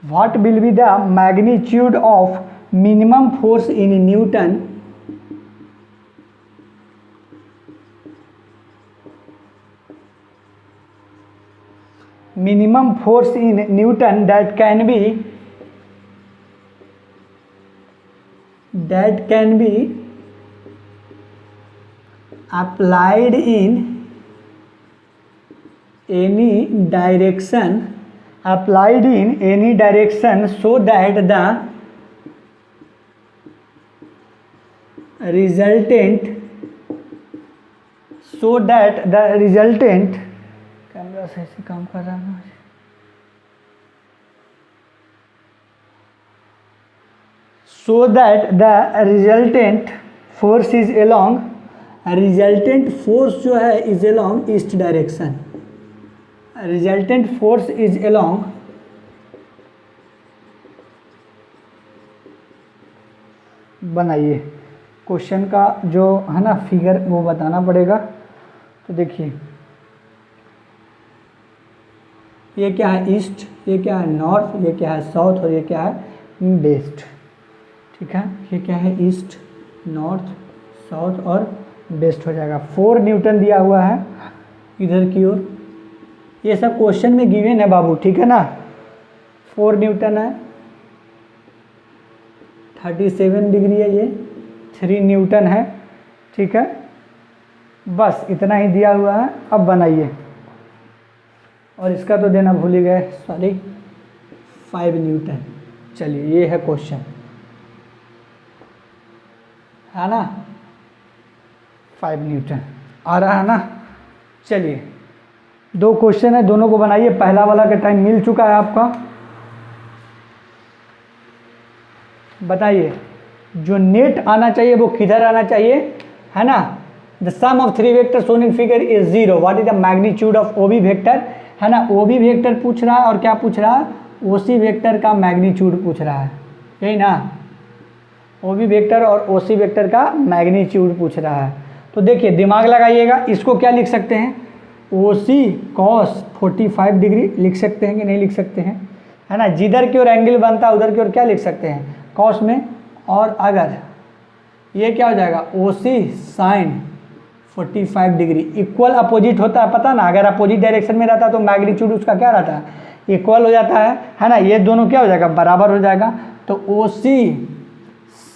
Speaker 1: what will be the magnitude of minimum force in newton minimum force in Newton that can be applied in any direction, so that the resultant camera सही से काम कर रहा है, so that the resultant force is along, resultant force जो है is along east direction, resultant force is along बनाइए। क्वेश्चन का जो है ना फिगर वो बताना पड़ेगा। तो देखिए ये क्या है ईस्ट, ये क्या है नॉर्थ, ये क्या है साउथ और ये क्या है वेस्ट। ठीक है, ये क्या है ईस्ट, नॉर्थ, साउथ और वेस्ट हो जाएगा। 4 न्यूटन दिया हुआ है इधर की ओर, ये सब क्वेश्चन में गिवन है बाबू, ठीक है ना। 4 न्यूटन है, 37 डिग्री है, ये 3 न्यूटन है। ठीक है, बस इतना ही दिया हुआ है। अब बनाइए, और इसका तो देना भूल ही गए, सॉरी, 5 न्यूटन। चलिए ये है क्वेश्चन, है ना, 5 न्यूटन आ रहा है ना। चलिए 2 क्वेश्चन है, दोनों को बनाइए। पहला वाला का टाइम मिल चुका है आपका। बताइए जो नेट आना चाहिए वो किधर आना चाहिए, है ना। The sum of 3 vector shown in figure is 0, what is the magnitude of OB vector, है ना। ओबी वेक्टर पूछ रहा है और क्या पूछ रहा है, ओसी वेक्टर का मैग्नीट्यूड पूछ रहा है, यही ना। ओबी वेक्टर और ओसी वेक्टर का मैग्नीट्यूड पूछ रहा है। तो देखिए दिमाग लगाइएगा, इसको क्या लिख सकते हैं, ओसी कॉस 45 डिग्री लिख सकते हैं कि नहीं लिख सकते हैं, है ना। जिधर की ओर एंगल बनता है उधर की ओर क्या लिख सकते हैं, कॉस में। और अगर ये क्या हो जाएगा, ओसी साइन 45 डिग्री इक्वल अपोजिट होता है, पता ना। अगर अपोजिट डायरेक्शन में रहता है तो मैग्नीट्यूड उसका क्या रहता है, इक्वल हो जाता है ना। ये दोनों क्या हो जाएगा, बराबर हो जाएगा। तो OC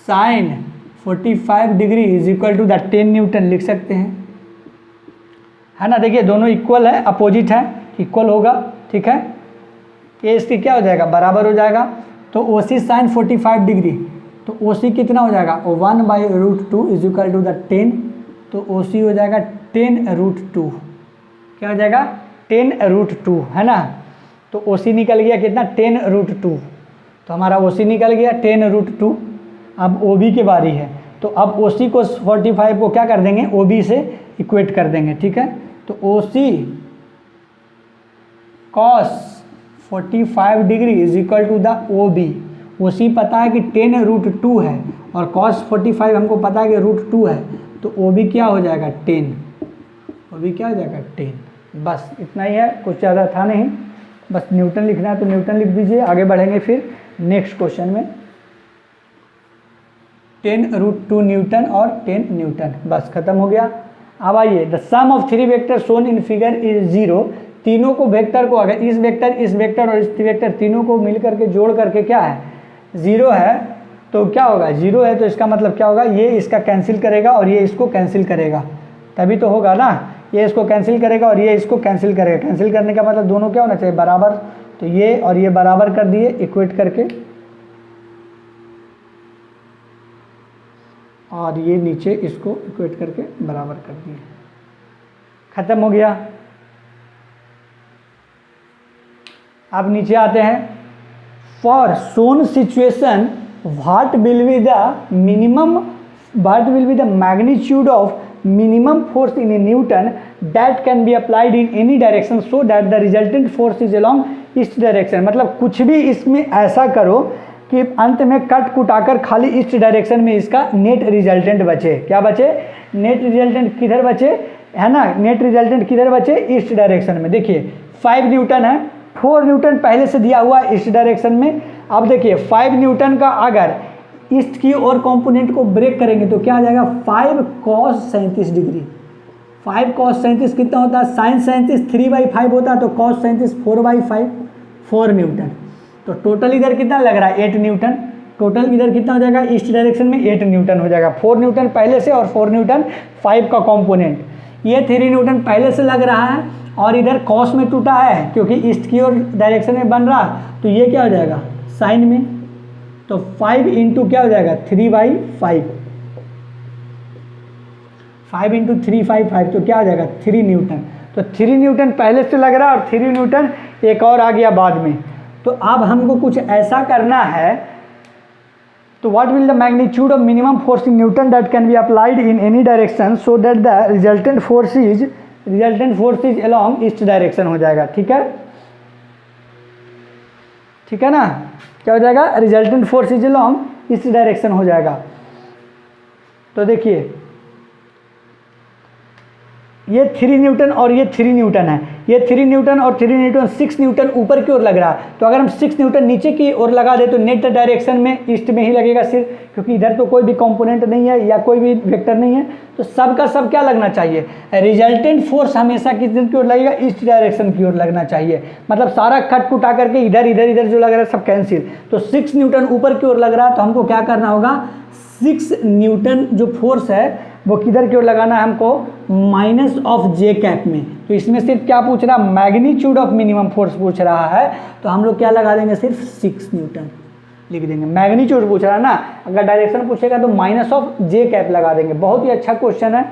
Speaker 1: sine 45 degree is equal to the 10 newton लिख सकते हैं, है ना। देखिए दोनों इक्वल है, अपोजिट है, इक्वल होगा, ठीक है। ये इसकी क्या हो जाएगा, बराबर हो जाएगा। तो ओसी साइन 45 डिग्री, तो ओसी कितना हो जाएगा, 1/√2 इज इक्वल टू द 10। तो ओसी हो जाएगा 10√2, क्या हो जाएगा 10√2, है ना। तो ओसी निकल गया कितना, 10√2। तो हमारा ओसी निकल गया 10√2। अब ओबी की बारी है, तो अब ओसी को 45 को क्या कर देंगे, ओबी से इक्वेट कर देंगे, ठीक है। तो OC cos 45 degree is equal to the OB. OC पता है कि 10√2 है और कॉस 45 हमको पता है कि √2 है। तो ओबी क्या हो जाएगा 10, ओबी क्या हो जाएगा 10। बस इतना ही है, कुछ ज़्यादा था नहीं, बस न्यूटन लिखना है तो न्यूटन लिख दीजिए। आगे बढ़ेंगे फिर नेक्स्ट क्वेश्चन में। 10√2 न्यूटन और 10 न्यूटन, बस खत्म हो गया। अब आइए, the sum of 3 vector shown in figure is 0। तीनों को वेक्टर को, अगर इस वेक्टर और इस वेक्टर तीनों को मिल करके जोड़ करके क्या है, 0 है, तो क्या होगा, 0 है तो इसका मतलब क्या होगा, ये इसका कैंसिल करेगा और ये इसको कैंसिल करेगा, तभी तो होगा ना। ये इसको कैंसिल करेगा और ये इसको कैंसिल करेगा। कैंसिल करने का मतलब दोनों क्या होना चाहिए, बराबर। तो ये और ये बराबर कर दिए इक्वेट करके, और ये नीचे इसको इक्वेट करके बराबर कर दिए, खत्म हो गया। अब नीचे आते हैं, for some situation what will be the magnitude of minimum force in a newton that can be applied in any direction so that the resultant force is along east direction. मतलब कुछ भी इसमें ऐसा करो कि अंत में कट कुटाकर खाली ईस्ट डायरेक्शन में इसका नेट रिजल्टेंट बचे। क्या बचे? नेट रिजल्टेंट किधर बचे, है ना, नेट रिजल्टेंट किधर बचे? ईस्ट डायरेक्शन में। देखिए 5 न्यूटन है, 4 न्यूटन पहले से दिया हुआ है ईस्ट डायरेक्शन में। अब देखिए 5 न्यूटन का अगर ईस्ट की ओर कंपोनेंट को ब्रेक करेंगे तो क्या आ जाएगा? 5 cos 37 डिग्री। 5 cos 37 कितना होता है? sin 37 3/5 होता है, तो cos 37 4/5, 4 न्यूटन। तो टोटल इधर कितना लग रहा है? 8 न्यूटन। टोटल इधर कितना हो जाएगा? ईस्ट डायरेक्शन में 8 न्यूटन हो जाएगा। 4 न्यूटन पहले से और 4 न्यूटन 5 का कंपोनेंट। ये 3 न्यूटन पहले से लग रहा है और इधर कॉस में टूटा है क्योंकि ईस्ट की ओर डायरेक्शन में बन रहा, तो ये क्या हो जाएगा? साइन में। तो 5 इंटू क्या हो जाएगा? 3/5। 5 इंटू 3/5 तो क्या हो जाएगा? 3 न्यूटन। तो 3 न्यूटन पहले से लग रहा है और 3 न्यूटन एक और आ गया बाद में। तो अब हमको कुछ ऐसा करना है, तो what will the magnitude of minimum force in newton that can be applied in any direction so that the resultant force is along east direction हो जाएगा। ठीक है, ठीक है ना? क्या हो जाएगा? Resultant force is along east direction हो जाएगा। तो देखिए ये 3 न्यूटन और ये 3 न्यूटन है। ये 3 न्यूटन और 3 न्यूटन 6 न्यूटन ऊपर की ओर लग रहा है। तो अगर हम 6 न्यूटन नीचे की ओर लगा दे तो नेट डायरेक्शन में ईस्ट में ही लगेगा सिर्फ, क्योंकि इधर तो कोई भी कंपोनेंट नहीं है या कोई भी वेक्टर नहीं है। तो सब का सब क्या लगना चाहिए? रिजल्टेंट फोर्स हमेशा किस की ओर लगेगा? ईस्ट डायरेक्शन की ओर लगना चाहिए। मतलब सारा कट कुटा करके इधर इधर इधर जो लग रहा है सब कैंसिल। तो 6 न्यूटन ऊपर की ओर लग रहा है, तो हमको क्या करना होगा? 6 न्यूटन जो फोर्स है वो किधर की ओर लगाना है हमको? माइनस ऑफ जे कैप में। तो इसमें सिर्फ क्या पूछ रहा है? मैग्नीट्यूड ऑफ मिनिमम फोर्स पूछ रहा है। तो हम लोग क्या लगा देंगे? सिर्फ 6 न्यूटन लिख देंगे। मैग्नीट्यूड पूछ रहा है ना, अगर डायरेक्शन पूछेगा तो माइनस ऑफ जे कैप लगा देंगे। बहुत ही अच्छा क्वेश्चन है,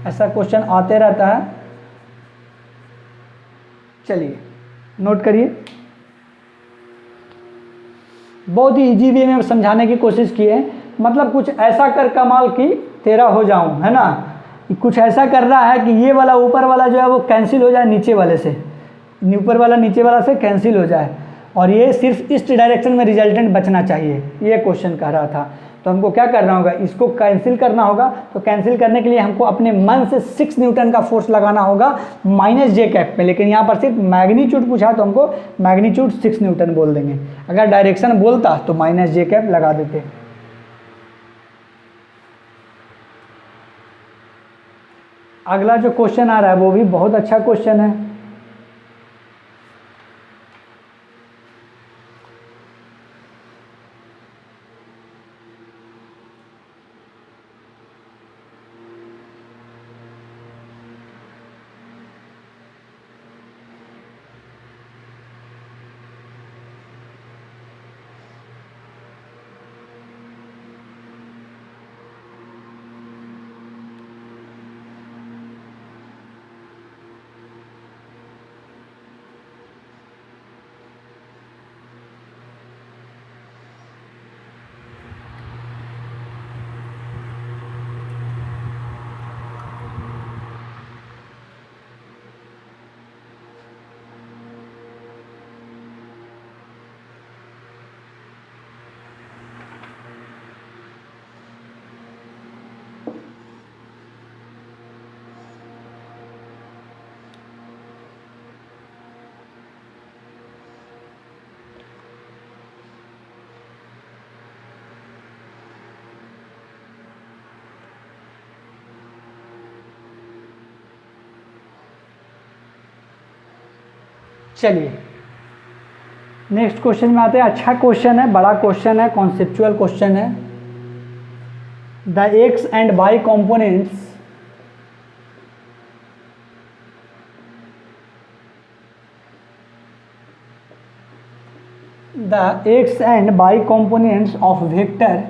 Speaker 1: ऐसा क्वेश्चन आते रहता है। चलिए नोट करिए, बहुत ही इजी वे में समझाने की कोशिश की है। मतलब कुछ ऐसा कर कमाल की तेरा हो जाऊं, है ना? कुछ ऐसा कर रहा है कि ये वाला ऊपर वाला जो है वो कैंसिल हो जाए नीचे वाले से, ऊपर वाला नीचे वाला से कैंसिल हो जाए, और ये सिर्फ ईस्ट डायरेक्शन में रिजल्टेंट बचना चाहिए, ये क्वेश्चन कह रहा था। तो हमको क्या करना होगा? इसको कैंसिल करना होगा। तो कैंसिल करने के लिए हमको अपने मन से 6 न्यूटन का फोर्स लगाना होगा माइनस जे कैप में। लेकिन यहाँ पर सिर्फ मैग्नीट्यूड पूछा तो हमको मैग्नीट्यूड 6 न्यूटन बोल देंगे। अगर डायरेक्शन बोलता तो माइनस जे कैप लगा देते। अगला जो क्वेश्चन आ रहा है वो भी बहुत अच्छा क्वेश्चन है। चलिए नेक्स्ट क्वेश्चन में आते हैं। अच्छा क्वेश्चन है, बड़ा क्वेश्चन है, कॉन्सेप्चुअल क्वेश्चन है। The x and Y components the x and y components of vector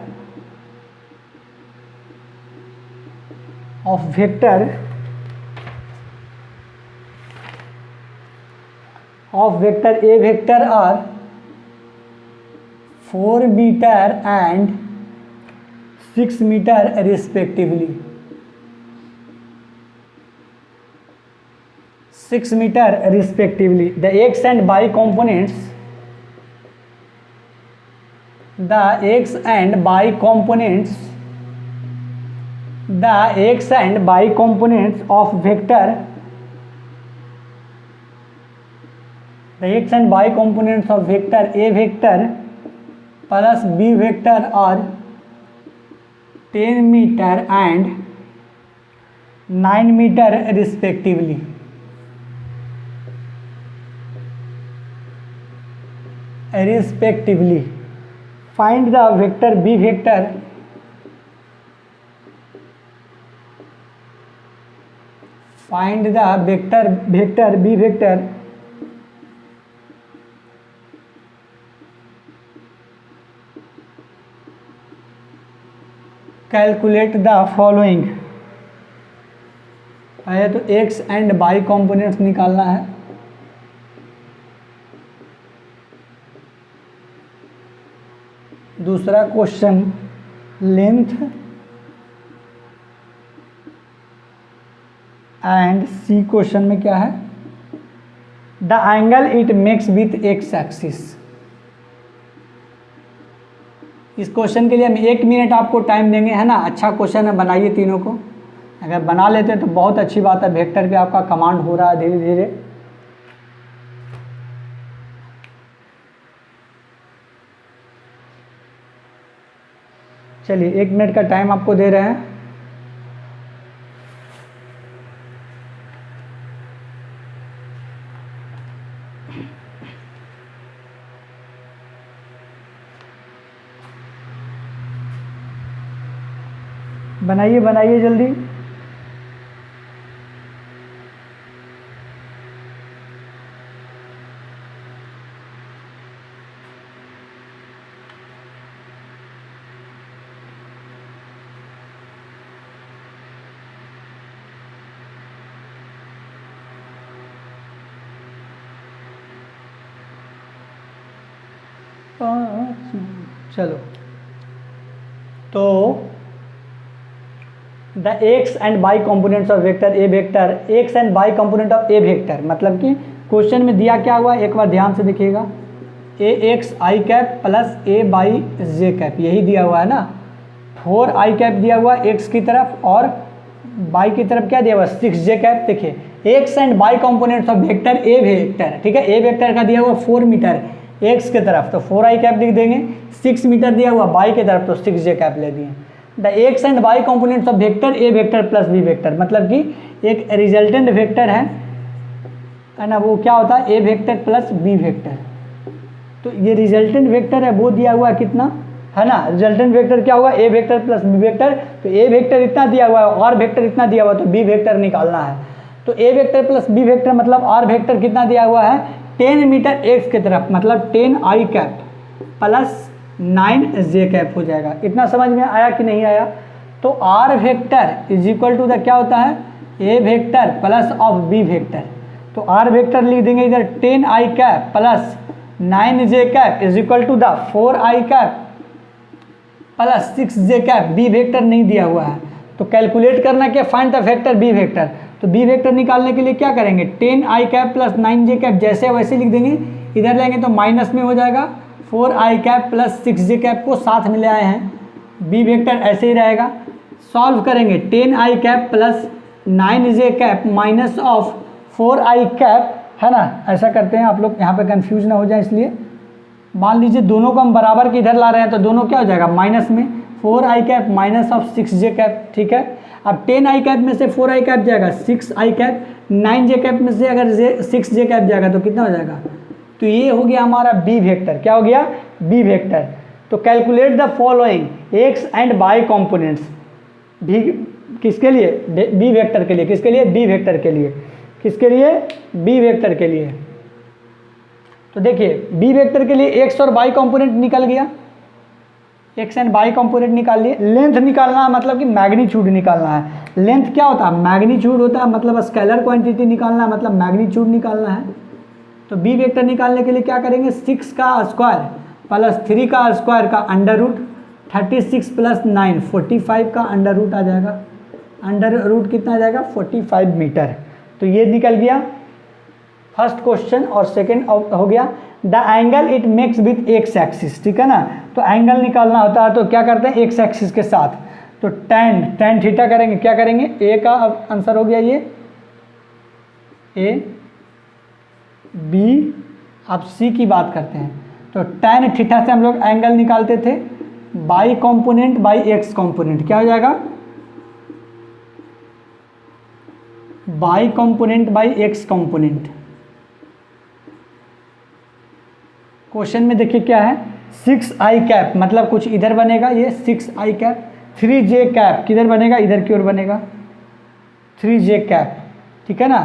Speaker 1: a vector are 4 meter and 6 meter respectively. 6 meter respectively. The x and y components the x and y components of vector a vector plus b vector are 10 meter and 9 meter respectively. Find the vector b vector b vector calculate the following. पहले तो x एंड y कंपोनेंट्स निकालना है. दूसरा question length and C question में क्या है, the angle it makes with X axis. इस क्वेश्चन के लिए हम 1 मिनट आपको टाइम देंगे, है ना. अच्छा क्वेश्चन है, बनाइए तीनों को. अगर बना लेते हैं तो बहुत अच्छी बात है. वेक्टर पे आपका कमांड हो रहा है धीरे धीरे. चलिए 1 मिनट का टाइम आपको दे रहे हैं. बनाइए जल्दी. चलो, तो the x and Y components of vector A vector, X and Y component of A vector, मतलब कि क्वेश्चन में दिया क्या हुआ, एक बार ध्यान से देखिएगा. ए x i cap plus A Y J cap, यही दिया हुआ है ना. 4 आई कैप दिया हुआ एक्स की तरफ और वाई की तरफ क्या दिया हुआ 6 जे कैप. देखिए x and Y components of vector A vector, ठीक है. ए वेक्टर का दिया हुआ 4 मीटर एक्स की तरफ, तो 4 आई कैप लिख देंगे. 6 मीटर दिया हुआ वाई की तरफ, तो 6 जे कैप ले दिए. The x and Y components of vector A vector plus B vector, मतलब कि एक रिजल्टेंट वेक्टर है ना, वो क्या होता है a vector plus B vector. तो ये रिजल्टेंट वेक्टर है, वो दिया हुआ है कितना, है ना. रिजल्टेंट वेक्टर क्या होगा ए वेक्टर प्लस बी वेक्टर. तो ए वेक्टर इतना दिया हुआ है और वेक्टर इतना दिया हुआ है, तो बी वेक्टर निकालना है. तो a vector plus B vector मतलब आर वेक्टर कितना दिया हुआ है 10 मीटर एक्स की तरफ, मतलब 10 i cap plus 9 j cap हो जाएगा. इतना समझ में आया कि नहीं आया. तो are vector is equal to the क्या होता है a vector plus of b vector. तो आर वेक्टर लिख देंगे इधर 10 i cap plus 9 j cap is equal to the 4 i cap plus 6 j cap. B vector नहीं दिया हुआ है, तो कैलकुलेट करना क्या, find the vector B vector. तो बी वेक्टर निकालने के लिए क्या करेंगे 10 i cap plus 9 j cap जैसे वैसे लिख देंगे. इधर लेंगे तो माइनस में हो जाएगा 4 i cap plus 6 j cap को साथ में ले आए हैं. बी वेक्टर ऐसे ही रहेगा. सॉल्व करेंगे 10 i cap plus 9 j cap minus of 4 i cap, है ना. ऐसा करते हैं, आप लोग यहाँ पे कंफ्यूज ना हो जाए, इसलिए मान लीजिए दोनों को हम बराबर के इधर ला रहे हैं, तो दोनों क्या हो जाएगा माइनस में 4 i cap minus of 6 j cap. ठीक है. अब 10 आई कैप में से 4 आई कैप जाएगा 6 आई कैप, 9 जे कैप में से अगर 6 जे कैप जाएगा तो कितना हो जाएगा. तो ये हो गया हमारा बी वेक्टर. क्या हो गया बी वेक्टर. तो calculate the following x and Y components भी किसके लिए बी वेक्टर के लिए, किसके लिए बी वेक्टर के लिए, किसके लिए बी वेक्टर के लिए. तो देखिए बी वेक्टर के लिए एक्स और वाई कॉम्पोनेंट निकल गया, एक्स एंड वाई कॉम्पोनेंट निकाल लिए. लेंथ निकालना है, मतलब कि मैग्नीट्यूड निकालना है. लेंथ क्या होता है मैग्नीट्यूड होता है, मतलब स्केलर क्वांटिटी निकालना है, मतलब मैग्नीट्यूड निकालना है. तो बी वेक्टर निकालने के लिए क्या करेंगे 6 का स्क्वायर प्लस 3 का स्क्वायर का अंडर रूट 36 प्लस 9 45 का अंडर रूट आ जाएगा. अंडर रूट कितना आ जाएगा 45 मीटर. तो ये निकल गया. फर्स्ट क्वेश्चन और सेकंड हो गया the angle it makes with X axis, ठीक है ना। तो एंगल निकालना होता है तो क्या करते हैं, एक्स एक्सिस के साथ, तो tan थीटा करेंगे, क्या करेंगे, ए का आंसर हो गया ये ए, बी, अब सी की बात करते हैं। तो tan थीटा से हम लोग एंगल निकालते थे, by component by x component, क्या हो जाएगा, by component by x component. Question में देखिए क्या है, 6i कैप मतलब कुछ इधर बनेगा, ये 6i कैप, 3j कैप किधर बनेगा, इधर की ओर बनेगा, 3j कैप, ठीक है ना।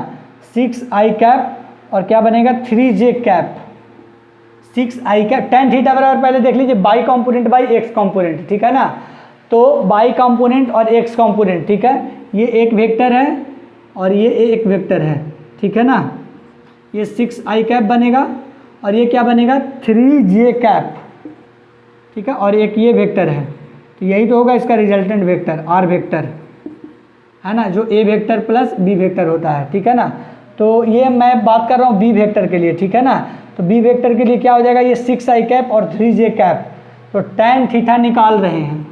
Speaker 1: 6i कैप और क्या बनेगा, 3j cap, 6i cap. tan theta बराबर पहले देख लीजिए by component by x component, ठीक है ना। तो बाई कॉम्पोनेंट और एक्स कॉम्पोनेंट, ठीक है, ये एक वेक्टर है और ये एक वेक्टर है, ठीक है ना। ये 6i कैप बनेगा और ये क्या बनेगा, 3j कैप, ठीक है, और एक ये वेक्टर है, तो यही तो होगा इसका रिजल्टेंट वेक्टर, आर वेक्टर है ना, जो ए वेक्टर प्लस बी वेक्टर होता है, ठीक है ना। तो ये मैं बात कर रहा हूँ बी वेक्टर के लिए, ठीक है ना। तो बी वेक्टर के लिए क्या हो जाएगा, ये 6i कैप और 3j कैप। तो tan थीटा निकाल रहे हैं,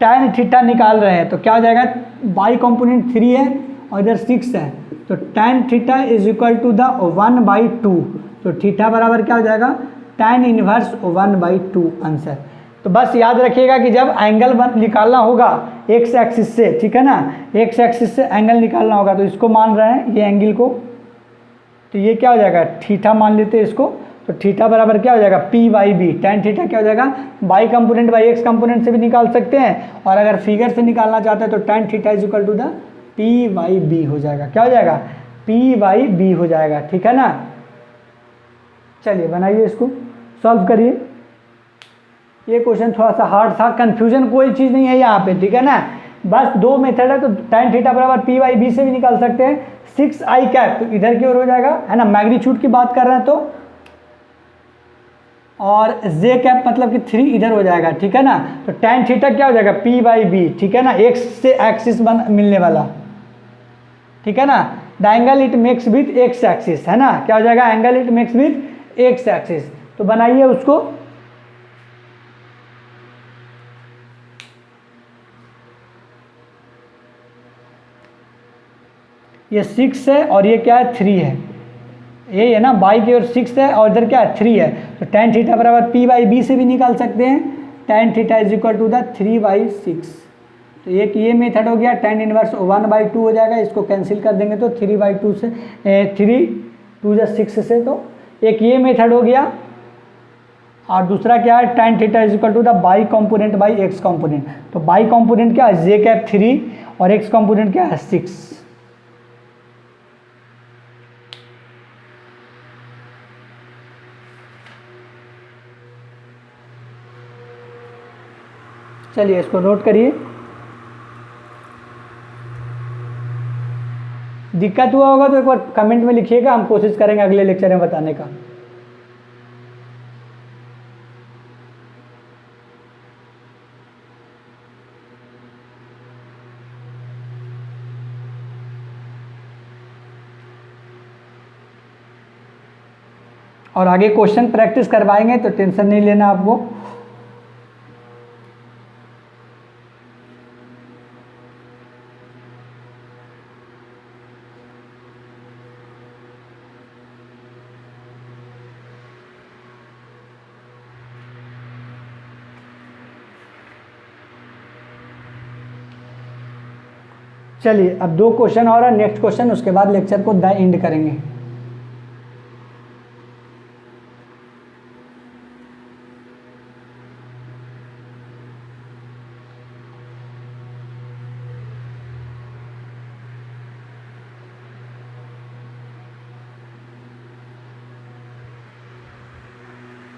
Speaker 1: tan थीटा निकाल रहे हैं, तो क्या हो जाएगा, बाई कॉम्पोनेंट 3 है और इधर 6 है, तो tan theta is equal to the 1/2। तो थीटा बराबर क्या हो जाएगा, tan इनवर्स 1/2 आंसर। तो बस याद रखिएगा कि जब एंगल निकालना होगा एक्स एक्सिस से, ठीक है ना, एक्स एक्सिस से एंगल निकालना होगा, तो इसको मान रहे हैं ये एंगल को, तो ये क्या हो जाएगा, थीटा मान लेते हैं इसको। तो थीटा बराबर क्या हो जाएगा, p/b। tan थीटा क्या हो जाएगा, by component by x component से भी निकाल सकते हैं, और अगर फिगर से निकालना चाहते हैं तो tan theta is equal to the p/b हो जाएगा, क्या हो जाएगा, p/b हो जाएगा, ठीक है ना। चलिए बनाइए इसको, सॉल्व करिए। ये क्वेश्चन थोड़ा सा हार्ड था, कंफ्यूजन कोई चीज़ नहीं है यहाँ पे, ठीक है ना। बस दो मेथड है, तो tan थीटा बराबर p/b से भी निकाल सकते हैं। 6i कैप तो इधर की ओर हो जाएगा, है ना, मैग्नीट्यूड की बात कर रहे हैं तो, और j कैप मतलब कि 3 इधर हो जाएगा, ठीक है ना। तो tan थीटा क्या हो जाएगा, p/b, ठीक है ना, x से एक्सिस मिलने वाला, ठीक है ना। The angle it makes with X axis, है ना, क्या हो जाएगा, angle it makes with X axis. तो बनाइए उसको, ये 6 है और ये क्या है, 3 है, ये है ना, बाई की ओर 6 है और इधर क्या है, 3 है। तो tan थीटा बराबर p/b से भी निकाल सकते हैं, tan theta is equal to the 3/6। तो एक ये मेथड हो गया, tan इनवर्स 1/2 हो जाएगा, इसको कैंसिल कर देंगे तो 3/2 से 3 2 6 से, तो एक ये मेथड हो गया। और दूसरा क्या है, tan theta is equal to the y component by x component. तो बाई कॉम्पोनेंट क्या है, j कैप 3 और एक्स कॉम्पोनेंट क्या है, 6। चलिए इसको नोट करिए। दिक्कत हुआ होगा तो एक बार कमेंट में लिखिएगा, हम कोशिश करेंगे अगले लेक्चर में बताने का। और आगे क्वेश्चन प्रैक्टिस करवाएंगे तो टेंशन नहीं लेना आपको। चलिए अब 2 क्वेश्चन और है, नेक्स्ट क्वेश्चन, उसके बाद लेक्चर को द एंड करेंगे।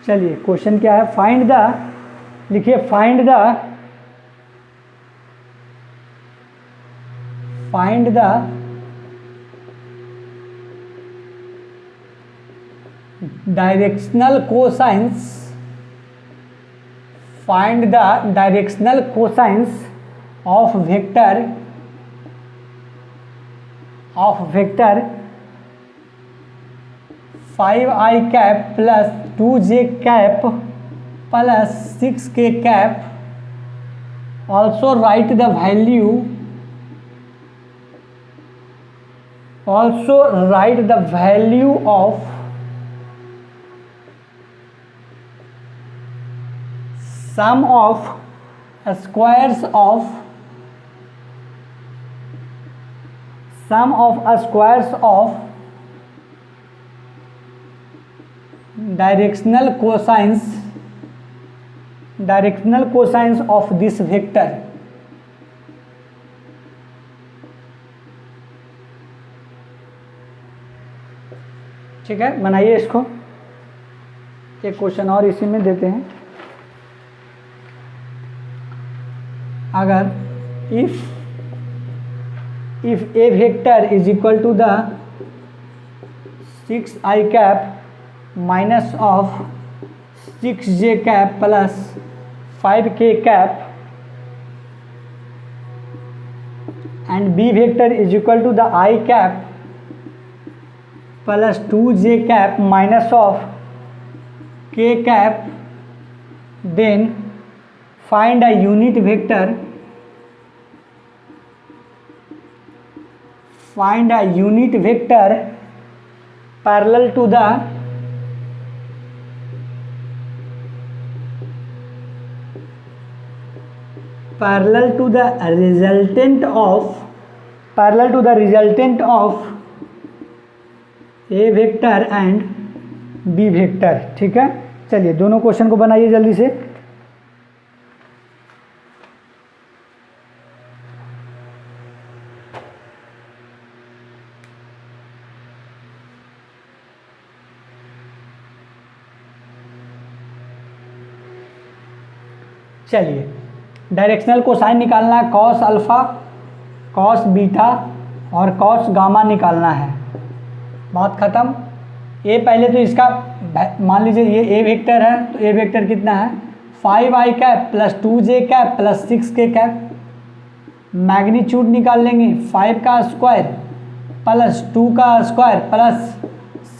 Speaker 1: चलिए क्वेश्चन क्या है, फाइंड द, लिखिए find the directional cosines, find the directional cosines of vector 5i cap plus 2j cap plus 6k cap. Also write the value of sum of squares of directional cosines of this vector. ठीक है, बनाइए इसको. एक क्वेश्चन और इसी में देते हैं. अगर if a vector is equal to the 6i cap minus of 6j cap plus 5k cap and b vector is equal to the I cap plus 2j cap minus of k cap, then find a unit vector parallel to the resultant of a vector and b vector. ठीक है, चलिए दोनों क्वेश्चन को बनाइए जल्दी से. चलिए, डायरेक्शनल कोसाइन निकालना है. कॉस अल्फा, कॉस बीटा और कॉस गामा निकालना है. बात खत्म. ये पहले तो इसका मान लीजिए ये ए वेक्टर है, तो ए वेक्टर कितना है 5i cap plus 2j cap plus 6k cap. Magnitude निकाल लेंगे. 5 का स्क्वायर प्लस 2 का स्क्वायर प्लस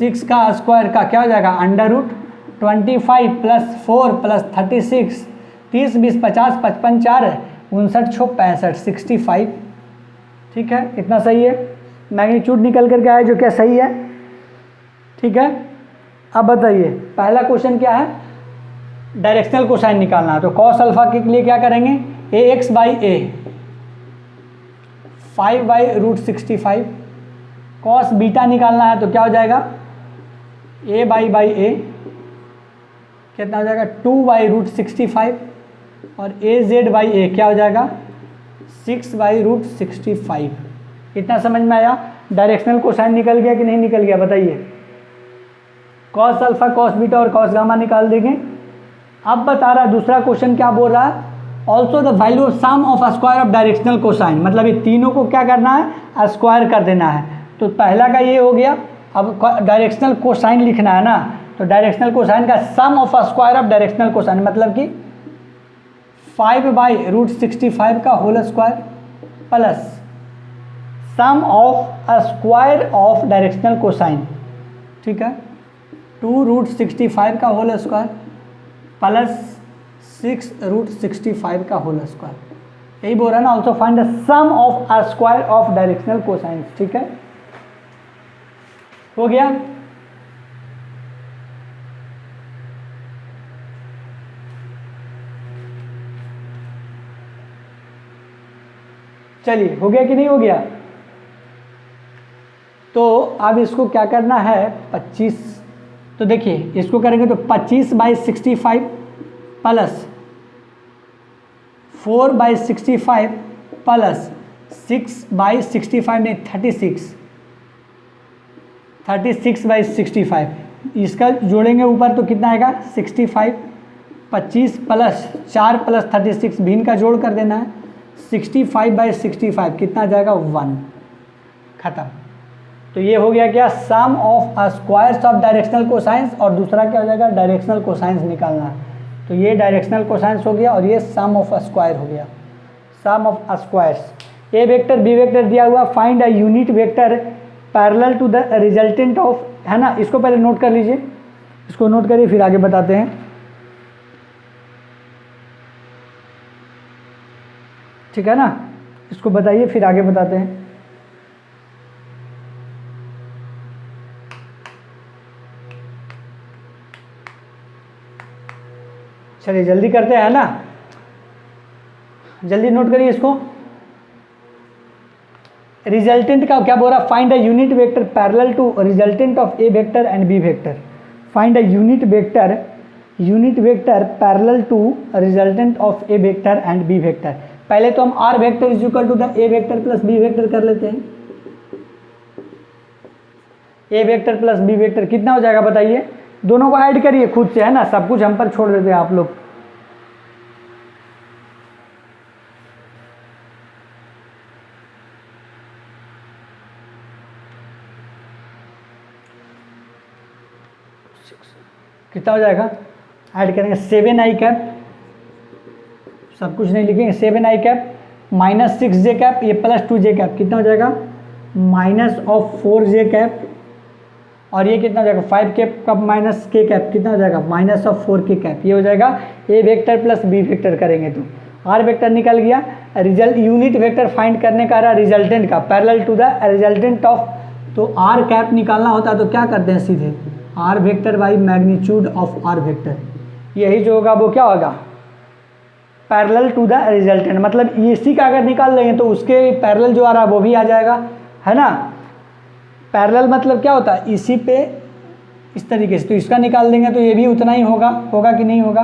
Speaker 1: 6 का स्क्वायर का क्या हो जाएगा अंडर रूट 25 प्लस 4 प्लस 36, 30 20 50 55 4 59 6 65 65. ठीक है, इतना सही है. मैग्नीट्यूड निकल करके आया जो क्या सही है. ठीक है, अब बताइए पहला क्वेश्चन क्या है, डायरेक्शनल कोसाइन निकालना है. तो कॉस अल्फा के लिए क्या करेंगे, ax by a 5 by root 65. Cos beta निकालना है तो क्या हो जाएगा a बाई ए कितना हो जाएगा 2 बाई रूट 65 और ए जेड बाई ए क्या हो जाएगा 6 बाई रूट 65. इतना समझ में आया. डायरेक्शनल कोसाइन निकल गया कि नहीं निकल गया बताइए. कॉस अल्फा कॉस बीटा और कॉस गामा निकाल देंगे. अब बता रहा है दूसरा क्वेश्चन क्या बोल रहा है, also the value of sum of square of directional cosine. मतलब ये तीनों को क्या करना है स्क्वायर कर देना है. तो पहला का ये हो गया. अब डायरेक्शनल कोसाइन लिखना है ना, तो डायरेक्शनल कोसाइन का sum of square of directional cosine मतलब कि 5 बाई रूट 65 का whole square plus sum of square of directional cosine. ठीक है, 2 रूट 65 का होल स्क्वायर प्लस 6 रूट 65 का होल स्क्वायर. यही बोल रहा है ना. Also find the sum of square of directional cosine. ठीक है, हो गया. चलिए, हो गया कि नहीं हो गया. तो अब इसको क्या करना है 25. तो देखिए इसको करेंगे तो 25 by 65 plus 4 by 65 plus 6 by 65 नहीं 36 बाई 65. इसका जोड़ेंगे ऊपर तो कितना आएगा 65. 25 प्लस 4 प्लस 36 भी इनका जोड़ कर देना है. 65 बाई 65 कितना आ जाएगा 1. खत्म. तो ये हो गया क्या sum of squares of directional cosines. और दूसरा क्या हो जाएगा डायरेक्शनल कोसाइंस निकालना है. तो ये डायरेक्शनल कोसाइंस हो गया और ये सम ऑफ स्क्वायर हो गया. Sum of squares. A vector B vector दिया हुआ. Find a unit vector parallel to the resultant of, है ना, इसको पहले नोट कर लीजिए, इसको नोट करिए फिर आगे बताते हैं। ठीक है ना, इसको बताइए फिर आगे बताते हैं। चलिए जल्दी करते हैं ना, जल्दी नोट करिए इसको। रिजल्टेंट का क्या बोल रहा, find a unit vector parallel to resultant of A vector and b vector. Find a unit vector parallel to resultant of A vector and b vector. पहले तो हम r vector is equal to the a vector plus B vector कर लेते हैं। ए वेक्टर प्लस बी वेक्टर कितना हो जाएगा बताइए, दोनों को ऐड करिए खुद से, है ना, सब कुछ हम पर छोड़ देते हैं आप लोग। कितना हो जाएगा, ऐड करेंगे 7i कैप, सब कुछ नहीं लिखेंगे, 7i cap minus 6j cap, ये प्लस 2j कैप, कितना हो जाएगा माइनस ऑफ 4j कैप, और ये कितना हो जाएगा 5 कैप का माइनस k कैप, कितना हो जाएगा माइनस ऑफ 4k कैप। ये हो जाएगा a vector plus b vector करेंगे तो r वेक्टर निकल गया। रिजल्ट यूनिट वेक्टर फाइंड करने का रहा रिजल्टेंट का, parallel to the resultant of, तो r कैप निकालना होता है तो क्या करते हैं सीधे r vector by magnitude of r vector, यही जो होगा वो क्या होगा पैरेलल टू द रिजल्टेंट, मतलब इसी का अगर निकाल लेंगे तो उसके पैरेलल जो आ रहा है वो भी आ जाएगा, है ना। पैरेलल मतलब क्या होता है, इसी पे इस तरीके से, तो इसका निकाल देंगे तो ये भी उतना ही होगा, होगा कि नहीं होगा।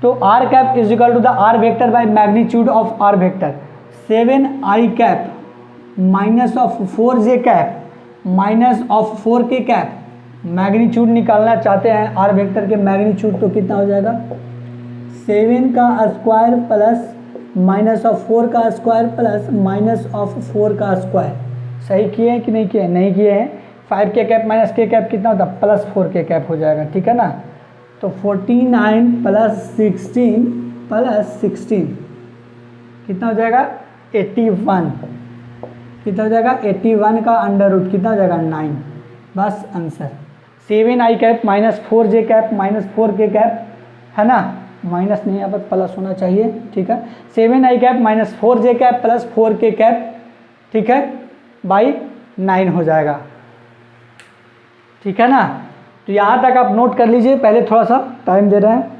Speaker 1: तो r cap is equal to the r vector by magnitude of r vector, 7i cap minus of 4j cap minus of 4k cap. Magnitude निकालना चाहते हैं r वेक्टर के मैग्नीट्यूड, तो कितना हो जाएगा 7 का स्क्वायर प्लस माइनस ऑफ 4 का स्क्वायर प्लस माइनस ऑफ 4 का स्क्वायर। सही किए हैं कि नहीं किए, नहीं किए हैं। 5k cap minus k cap कितना होता है प्लस 4k कैप हो जाएगा, ठीक है ना। तो 49 प्लस 16 प्लस 16 कितना हो जाएगा 81, कितना हो जाएगा 81 का अंडर रूट कितना हो जाएगा 9, बस answer. 7i cap minus 4j cap minus 4k cap, है ना, माइनस नहीं यहाँ पर प्लस होना चाहिए, ठीक है। 7i cap minus 4j cap plus 4k cap, ठीक है, बाई 9 हो जाएगा, ठीक है ना। तो यहाँ तक आप नोट कर लीजिए, पहले थोड़ा सा टाइम दे रहे हैं।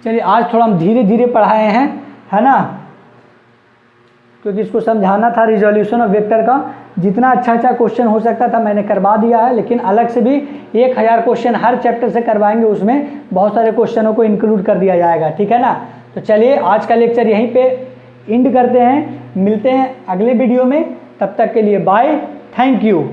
Speaker 1: चलिए आज थोड़ा हम धीरे धीरे पढ़ाए हैं, है ना, क्योंकि इसको समझाना था रिजोल्यूशन ऑफ वेक्टर का। जितना अच्छा क्वेश्चन हो सकता था मैंने करवा दिया है, लेकिन अलग से भी 1000 क्वेश्चन हर चैप्टर से करवाएंगे, उसमें बहुत सारे क्वेश्चनों को इंक्लूड कर दिया जाएगा, ठीक है ना। तो चलिए आज का लेक्चर यहीं पे एंड करते हैं, मिलते हैं अगले वीडियो में, तब तक के लिए बाय, थैंक यू।